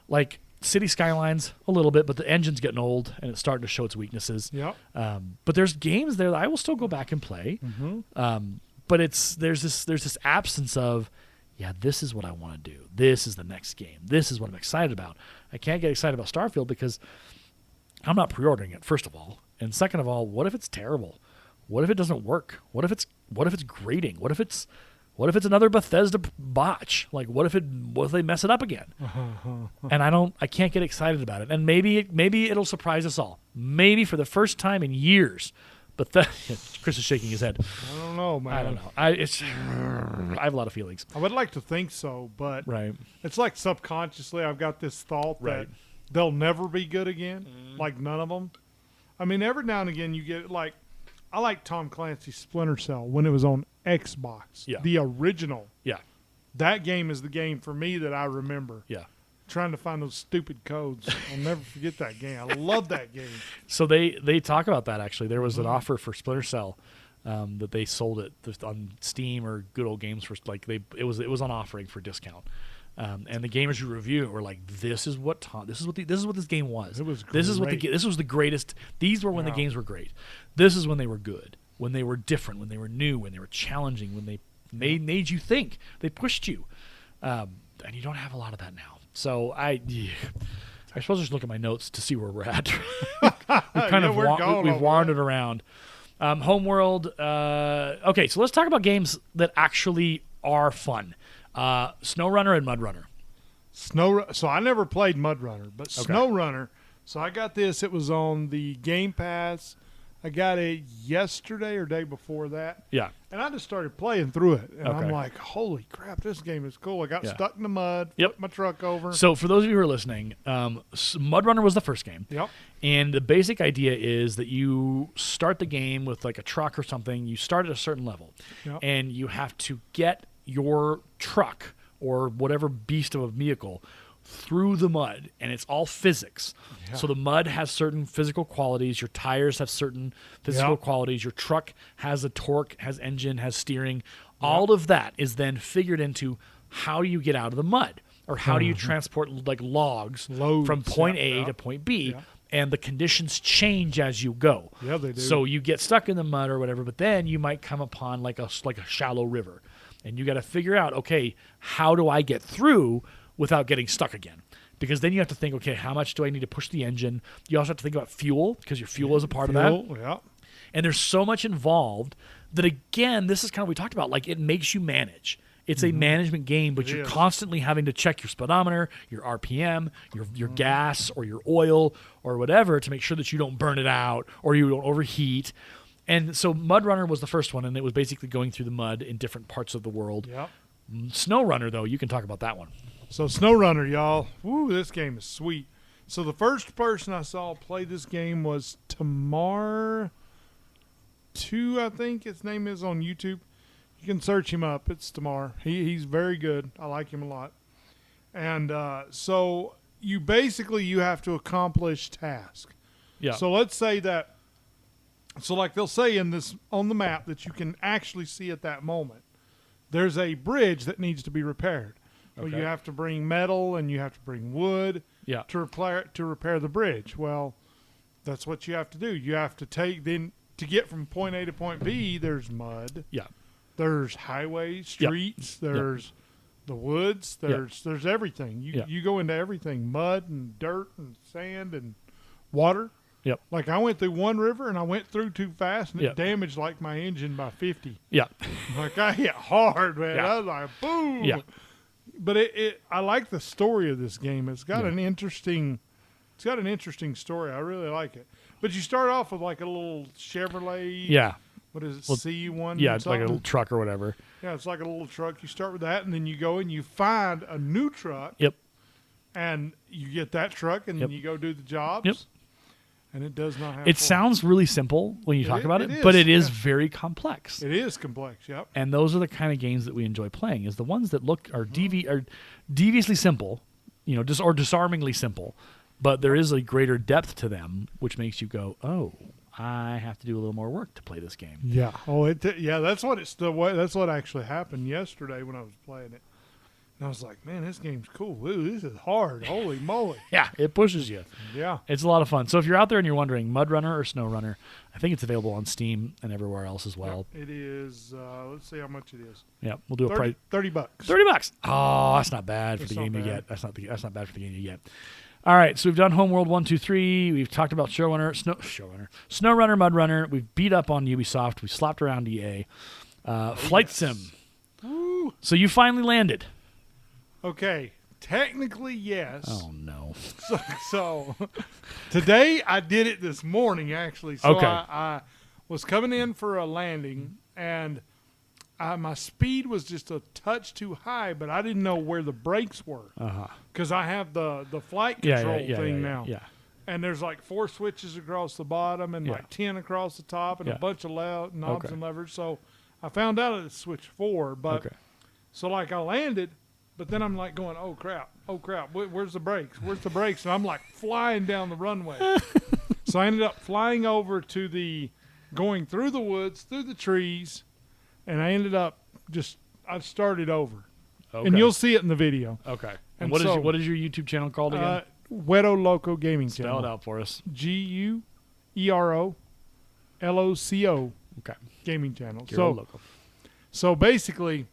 Like City Skylines, a little bit, but the engine's getting old and it's starting to show its weaknesses. Yep. But there's games there that I will still go back and play. Mm-hmm. But there's this absence of, this is what I want to do. This is the next game. This is what I'm excited about. I can't get excited about Starfield because I'm not pre-ordering it, first of all. And second of all, what if it's terrible? What if it doesn't work? What if it's grating? What if it's another Bethesda botch? Like what if they mess it up again? And I can't get excited about it. And maybe it'll surprise us all. Maybe for the first time in years. But Chris is shaking his head. I don't know, man. I don't know. I have a lot of feelings. I would like to think so, but it's like subconsciously I've got this thought that they'll never be good again, like none of them. I mean, every now and again you get like, I like Tom Clancy's Splinter Cell when it was on Xbox, the original. Yeah. That game is the game for me that I remember. Yeah. Trying to find those stupid codes. I'll never forget that game. I love that game. So they talk about that, actually. There was an offer for Splinter Cell that they sold it on Steam or Good Old Games for it was on offering for discount. And the gamers who review it were like, this is what this game was. It was great. This was the greatest. These were when the games were great. This is when they were good, when they were different, when they were new, when they were challenging, when they made you think. They pushed you. And you don't have a lot of that now. So I suppose just look at my notes to see where we're at. We've wandered around. Homeworld. Okay, so let's talk about games that actually are fun. SnowRunner and MudRunner. So I never played MudRunner, but SnowRunner. So I got this. It was on the Game Pass. I got it yesterday or day before that. Yeah. And I just started playing through it. And I'm like, holy crap, this game is cool. I got stuck in the mud, flipped my truck over. So for those of you who are listening, MudRunner was the first game. Yep. And the basic idea is that you start the game with like a truck or something. You start at a certain level. Yep. And you have to get your truck or whatever beast of a vehicle through the mud, and it's all physics. Yeah. So the mud has certain physical qualities. Your tires have certain physical qualities. Your truck has a torque, has engine, has steering. All of that is then figured into how you get out of the mud, or how do you transport like logs from point A to point B. Yeah. And the conditions change as you go. Yeah, they do. So you get stuck in the mud or whatever, but then you might come upon like a shallow river, and you got to figure out, okay, how do I get through without getting stuck again? Because then you have to think, okay, how much do I need to push the engine? You also have to think about fuel, because your fuel is a part of that. Yeah. And there's so much involved that, again, this is kind of what we talked about. Like, it makes you manage. It's a management game, but you're constantly having to check your speedometer, your RPM, your gas or your oil or whatever to make sure that you don't burn it out or you don't overheat. And so Mud Runner was the first one, and it was basically going through the mud in different parts of the world. Yep. SnowRunner, though, you can talk about that one. So SnowRunner, y'all. Woo, this game is sweet. So the first person I saw play this game was Tamar2, I think his name is on YouTube. You can search him up. It's Tamar. He's very good. I like him a lot. And so you have to accomplish tasks. Yeah. So let's say that. So like they'll say in this on the map that you can actually see at that moment. There's a bridge that needs to be repaired. Well, you have to bring metal and you have to bring wood to repair the bridge. Well, that's what you have to do. You have to to get from point A to point B. There's mud. Yeah. There's highways, streets. There's the woods. There's everything. You go into everything: mud and dirt and sand and water. Yep. Like I went through one river and I went through too fast and it damaged like my engine by 50. Yeah. Like I hit hard, man. Yeah. I was like, boom. Yeah. But I like the story of this game. It's got an interesting story. I really like it. But you start off with like a little Chevrolet. Yeah. What is it? Well, C1? Yeah, it's like a little truck or whatever. Yeah, it's like a little truck. You start with that, and then you go and you find a new truck. Yep. And you get that truck, and then you go do the jobs. Yep. And it does not have. It sounns really simple when you talk about it, but it is very complex. It is complex. Yep. And those are the kind of games that we enjoy playing. Is the ones that are deviously simple, or disarmingly simple, but there is a greater depth to them, which makes you go, oh, I have to do a little more work to play this game. Yeah. Oh, that's what it's the way. That's what actually happened yesterday when I was playing it. And I was like, man, this game's cool. Ooh, this is hard. Holy moly. Yeah, it pushes you. Yeah. It's a lot of fun. So if you're out there and you're wondering, Mud Runner or SnowRunner, I think it's available on Steam and everywhere else as well. Yep, it is. Let's see how much it is. Yeah, we'll do a price. $30. $30. Oh, that's not bad for the game you get. That's not bad for the game you get. All right, so we've done Homeworld 1, 2, 3. We've talked about SnowRunner, Mud Runner. We've beat up on Ubisoft. We slapped around EA. FlightSim. Woo. So you finally landed. Okay, technically yes. Oh no. So today I did it this morning actually. So okay. I was coming in for a landing and my speed was just a touch too high, but I didn't know where the brakes were because I have the flight control thing now. Yeah. And there's like 4 switches across the bottom and like 10 across the top and a bunch of knobs and levers. So I found out it's switch 4, but so like I landed. But then I'm like going, oh crap, where's the brakes? And I'm like flying down the runway. So I ended up flying over going through the woods, through the trees, and I ended up I started over. Okay. And you'll see it in the video. Okay. And what is your YouTube channel called again? Guero Loco Gaming Channel. Spell it out for us. GUEROLOCO Gaming Channel. So basically,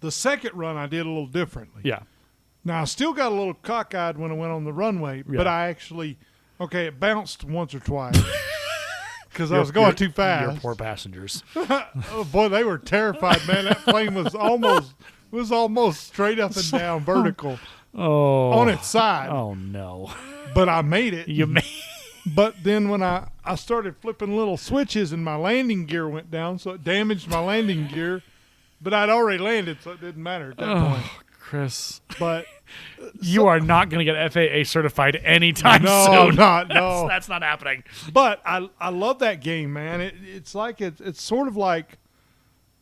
the second run I did a little differently. Yeah. Now I still got a little cockeyed when I went on the runway, but I actually, it bounced once or twice because I was going too fast. Your poor passengers. Oh boy, they were terrified, man. That plane was almost straight up and down, vertical, on its side. Oh no! But I made it. You made. But then when I started flipping little switches and my landing gear went down, so it damaged my landing gear. But I'd already landed, so it didn't matter at that point. Chris. But you are not going to get FAA certified anytime soon. No, I'm not. No. That's not happening. But I love that game, man. It's like it's sort of like,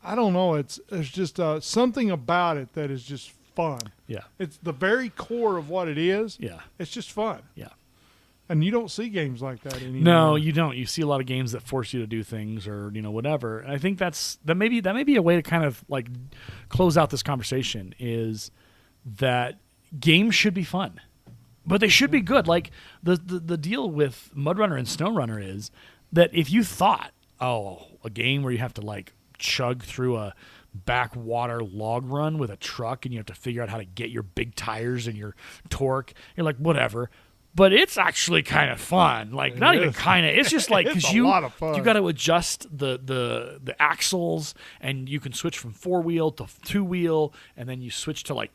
I don't know. There's just something about it that is just fun. Yeah. It's the very core of what it is. Yeah. It's just fun. Yeah. And you don't see games like that anymore. No, you don't. You see a lot of games that force you to do things or, whatever. And I think that may be a way to kind of like close out this conversation is that games should be fun. But they should be good. Like the deal with MudRunner and SnowRunner is that if you thought, a game where you have to like chug through a backwater log run with a truck and you have to figure out how to get your big tires and your torque, you're like, whatever. But it's actually kind of fun. Like It not is. even kind of. It's just like because a lot of fun. you got to adjust the axles and you can switch from 4-wheel to 2-wheel and then you switch to like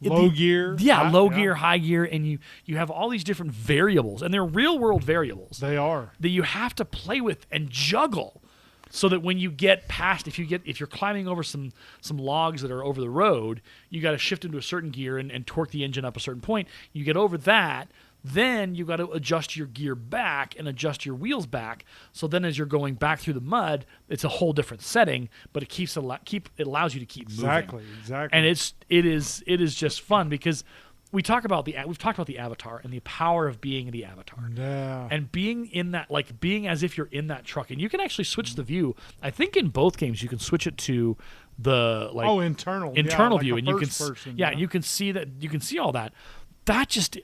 Low gear. Yeah, low gear, high gear, and you have all these different variables and they're real world variables They are. that you have to play with and juggle. So that when you get past, if you're climbing over some logs that are over the road, you got to shift into a certain gear and torque the engine up a certain point. You get over that, then you got to adjust your gear back and adjust your wheels back. So then, as you're going back through the mud, it's a whole different setting, but it allows you to keep moving. Exactly. And it is just fun because we've talked about the avatar and the power of being the avatar. Yeah. And being in that, like being as if you're in that truck, and you can actually switch the view. I think in both games you can switch it to the internal view, like and you can person, and you can see that, you can see all that. That just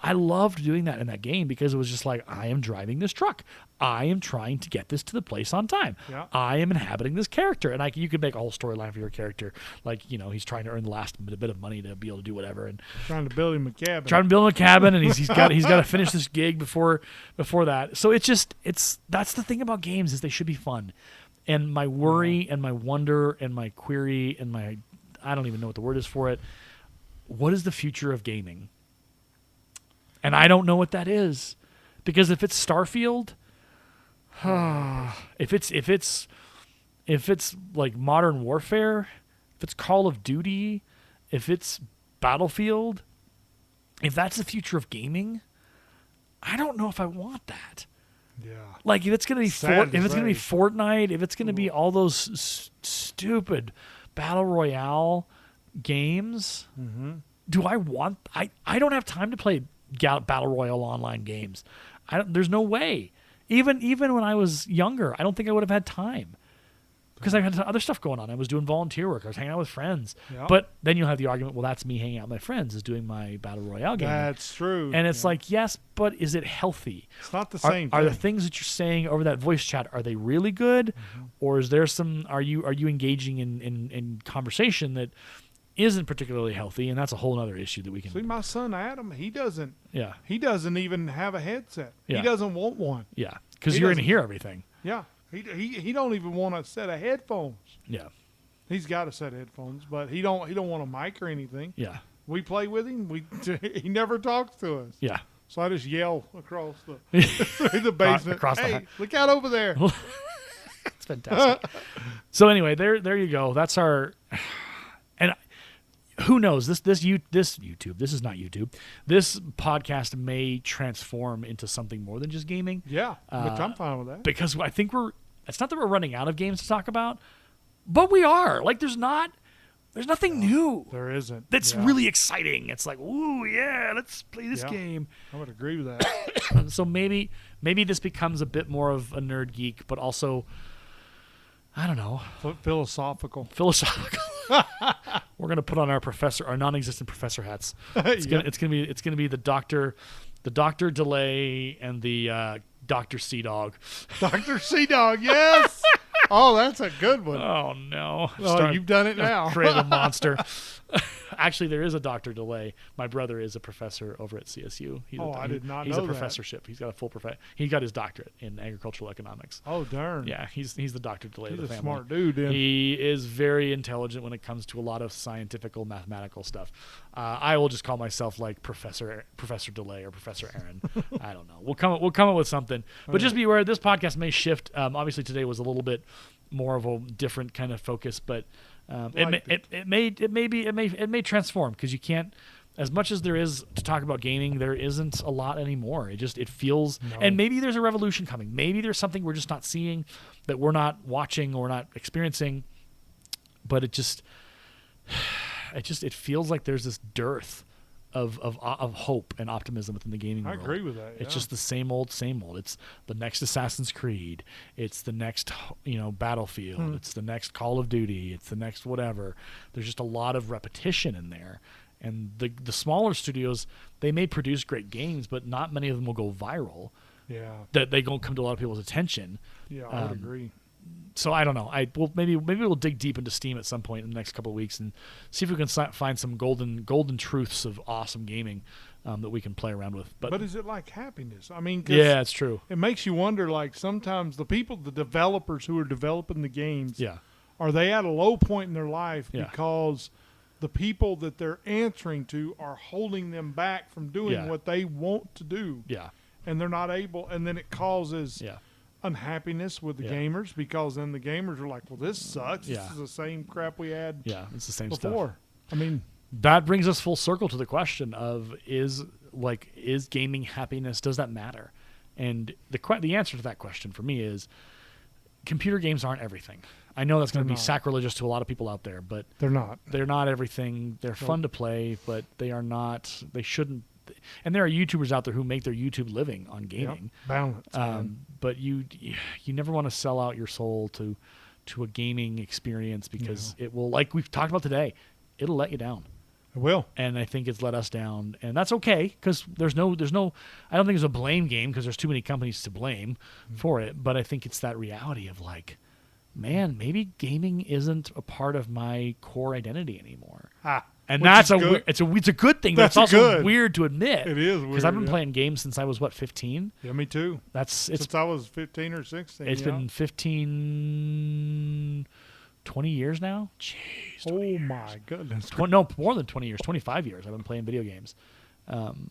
I loved doing that in that game because it was just like, I am driving this truck. I am trying to get this to the place on time. Yeah. I am inhabiting this character, and you could make a whole storyline for your character. Like he's trying to earn the last bit of money to be able to do whatever, and trying to build him a cabin. and he's got to finish this gig before that. So that's the thing about games is they should be fun. And my worry and my wonder and my query and my I don't even know what the word is for it. What is the future of gaming? And I don't know what that is, because if it's Starfield, if it's like Modern Warfare, if it's Call of Duty, if it's Battlefield, if that's the future of gaming, I don't know if I want that. Yeah. Like if it's gonna be Sad if it's gonna be say. Fortnite, if it's gonna be all those stupid battle royale games, do I want? I don't have time to play battle royale online games. There's no way. Even when I was younger, I don't think I would have had time because I had other stuff going on. I was doing volunteer work. I was hanging out with friends. Yeah. But then you'll have the argument, well, that's me hanging out with my friends is doing my battle royale game. That's true. And it's like, yes, but is it healthy? It's not the same Are the thing. things that you're saying over that voice chat, are they really good? Or is there are you engaging in conversation that isn't particularly healthy? And that's a whole other issue that we can. See, my son Adam, he doesn't even have a headset. Yeah. He doesn't want one. Yeah, because He you're going to doesn't- hear everything. Yeah. He don't even want a set of headphones. Yeah, He's got a set of headphones, but he don't want a mic or anything. yeah, We play with him. He never talks to us. yeah. So I just yell across the basement. Across the hey, look out over there. It's fantastic. So anyway, there you go. That's our. And who knows? This YouTube. This is not YouTube. This podcast may transform into something more than just gaming. Yeah, but I'm fine with that. Because I think it's not that we're running out of games to talk about, but we are. Like there's nothing new There isn't. that's Yeah, really exciting. It's like, ooh, yeah, let's play this game. I would agree with that. So maybe this becomes a bit more of a nerd geek, but also, I don't know, Philosophical. philosophical. We're gonna put on our non-existent professor hats. It's gonna be the doctor Delay and the Dr. Sea Dog. Dr. Sea Dog, yes. Oh, that's a good one. Oh no! You've done it now. Create a monster. Actually, there is a Dr. Delay. My brother is a professor over at CSU. I did not He's know a that. professorship. He's got a full He got his doctorate in agricultural economics. Oh, darn. Yeah, he's the Dr. Delay He's of the a family. smart dude, then. He is very intelligent when it comes to a lot of scientific, mathematical stuff. I will just call myself like Professor Delay or Professor Aaron. I don't know. We'll come up with something. But just be aware, this podcast may shift. Obviously, today was a little bit more of a different kind of focus, but it may transform because you can't. As much as there is to talk about gaming, there isn't a lot anymore. It feels, and maybe there's a revolution coming. Maybe there's something we're just not seeing, that we're not watching or not experiencing. But it just, it feels like there's this dearth of hope and optimism within the gaming I world. agree with that. It's just the same old. It's the next Assassin's Creed. It's the next, Battlefield. It's the next Call of Duty. It's the next whatever. There's just a lot of repetition in there. And the smaller studios, they may produce great games, but not many of them will go viral. Yeah. That they don't come to a lot of people's attention. Yeah, I would agree. So I don't know. Maybe we'll dig deep into Steam at some point in the next couple of weeks and see if we can find some golden truths of awesome gaming that we can play around with. But is it like happiness? I mean, 'cause yeah, it's true. it makes you wonder. Like sometimes the developers who are developing the games, Yeah, are they at a low point in their life Yeah. because the people that they're answering to are holding them back from doing Yeah. what they want to do, yeah, and they're not able, and then it causes yeah. unhappiness with the Yeah. gamers because then the gamers are like, well, this sucks. Yeah. This is the same crap we had Yeah, it's the same before. stuff. I mean, That brings us full circle to the question of is gaming happiness? Does that matter? And the answer to that question for me is computer games aren't everything. I know that's going to They're be not. sacrilegious to a lot of people out there, but they're not. they're not everything. They're fun to play, but they are not. They shouldn't. And there are YouTubers out there who make their YouTube living on gaming. Yep. Balance. man. But you never want to sell out your soul to a gaming experience because it will, like we've talked about today, it'll let you down. It will. And I think it's let us down, and that's okay because there's no. I don't think there's a blame game because there's too many companies to blame for it. But I think it's that reality of like, man, maybe gaming isn't a part of my core identity anymore. And Which that's is good. it's a good thing, but That's it's also good. weird to admit. It is because I've weird, been yeah. playing games since I was 15. Yeah, me too. It's Since I was 15 or 16. been 15, 20 years now. Jeez, 20 Oh years. my goodness. No, more than 20 years, 25 years I've been playing video games. And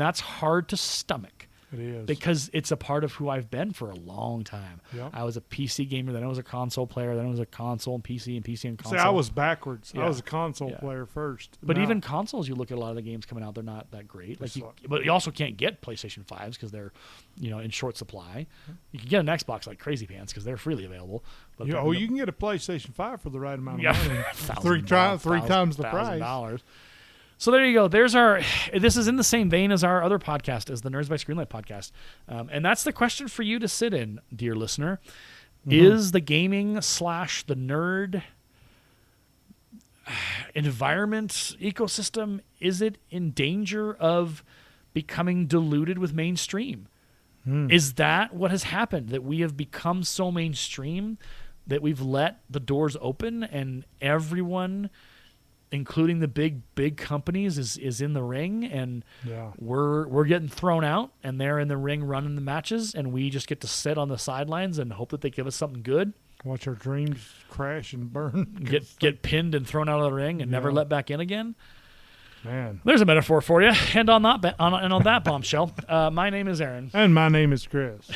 that's hard to stomach It is. because it's a part of who I've been for a long time. Yep. I was a PC gamer, then I was a console player, then I was a console and PC and PC and console. See, I was backwards. Yeah. I was a console Yeah. player first. But Now- even consoles, you look at a lot of the games coming out, they're not that great. Like, They suck. but you also can't get PlayStation 5s because they're, in short supply. You can get an Xbox like crazy pants because they're freely available. But you can get a PlayStation 5 for the right amount of yeah, money. $1,000, three times the price. $1,000. So there you go. There's this is in the same vein as our other podcast, as the Nerds by Screenlight podcast. And that's the question for you to sit in, dear listener. Is the gaming / the nerd environment ecosystem, is it in danger of becoming diluted with mainstream? Is that what has happened? That we have become so mainstream that we've let the doors open and everyone, including the big companies, is in the ring, and Yeah. we're getting thrown out, and they're in the ring running the matches, and we just get to sit on the sidelines and hope that they give us something good. Watch our dreams crash and burn. Get pinned and thrown out of the ring and never Yeah. let back in again. Man. There's a metaphor for you. And on that bombshell, my name is Aaron. And my name is Chris.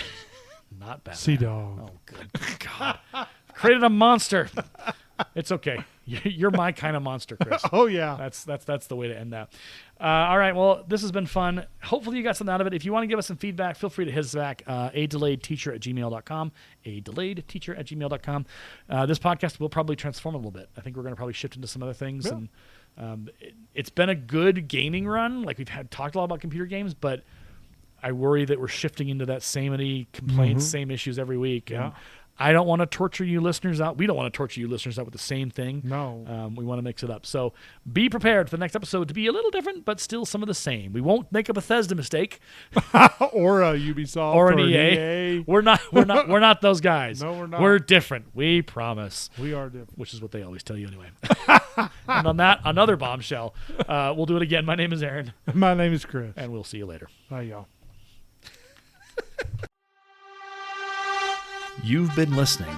Not bad. Sea Dog. Oh, good God! Created a monster. It's okay. You're my kind of monster, Chris. Oh, yeah. That's the way to end that. All right. Well, this has been fun. Hopefully you got something out of it. If you want to give us some feedback, feel free to hit us back. adelayedteacher@gmail.com. adelayedteacher@gmail.com. This podcast will probably transform a little bit. I think we're going to probably shift into some other things. Yeah. And it's been a good gaming run. Like we've talked a lot about computer games, but I worry that we're shifting into that samey complaints, same issues every week. Yeah. And I don't want to torture you listeners out. We don't want to torture you listeners out with the same thing. No. We want to mix it up. So be prepared for the next episode to be a little different, but still some of the same. We won't make a Bethesda mistake Or a Ubisoft. or an EA. We're not those guys. No, we're not. We're different. We promise. We are different. Which is what they always tell you anyway. And on that, another bombshell. We'll do it again. My name is Aaron, My name is Chris. and we'll see you later. Bye, y'all. You've been listening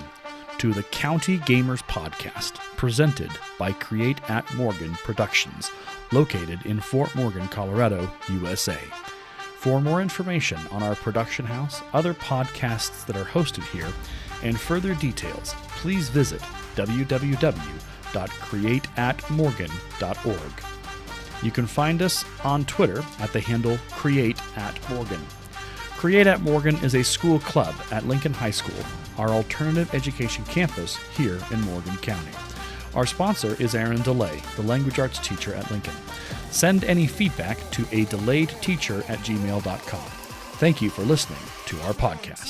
to the County Gamers Podcast, presented by Create at Morgan Productions, located in Fort Morgan, Colorado, USA. For more information on our production house, other podcasts that are hosted here, and further details, please visit www.createatmorgan.org. You can find us on Twitter at the handle CreateAtMorgan. Create at Morgan is a school club at Lincoln High School, our alternative education campus here in Morgan County. Our sponsor is Aaron DeLay, the language arts teacher at Lincoln. Send any feedback to adelayedteacher@gmail.com. Thank you for listening to our podcast.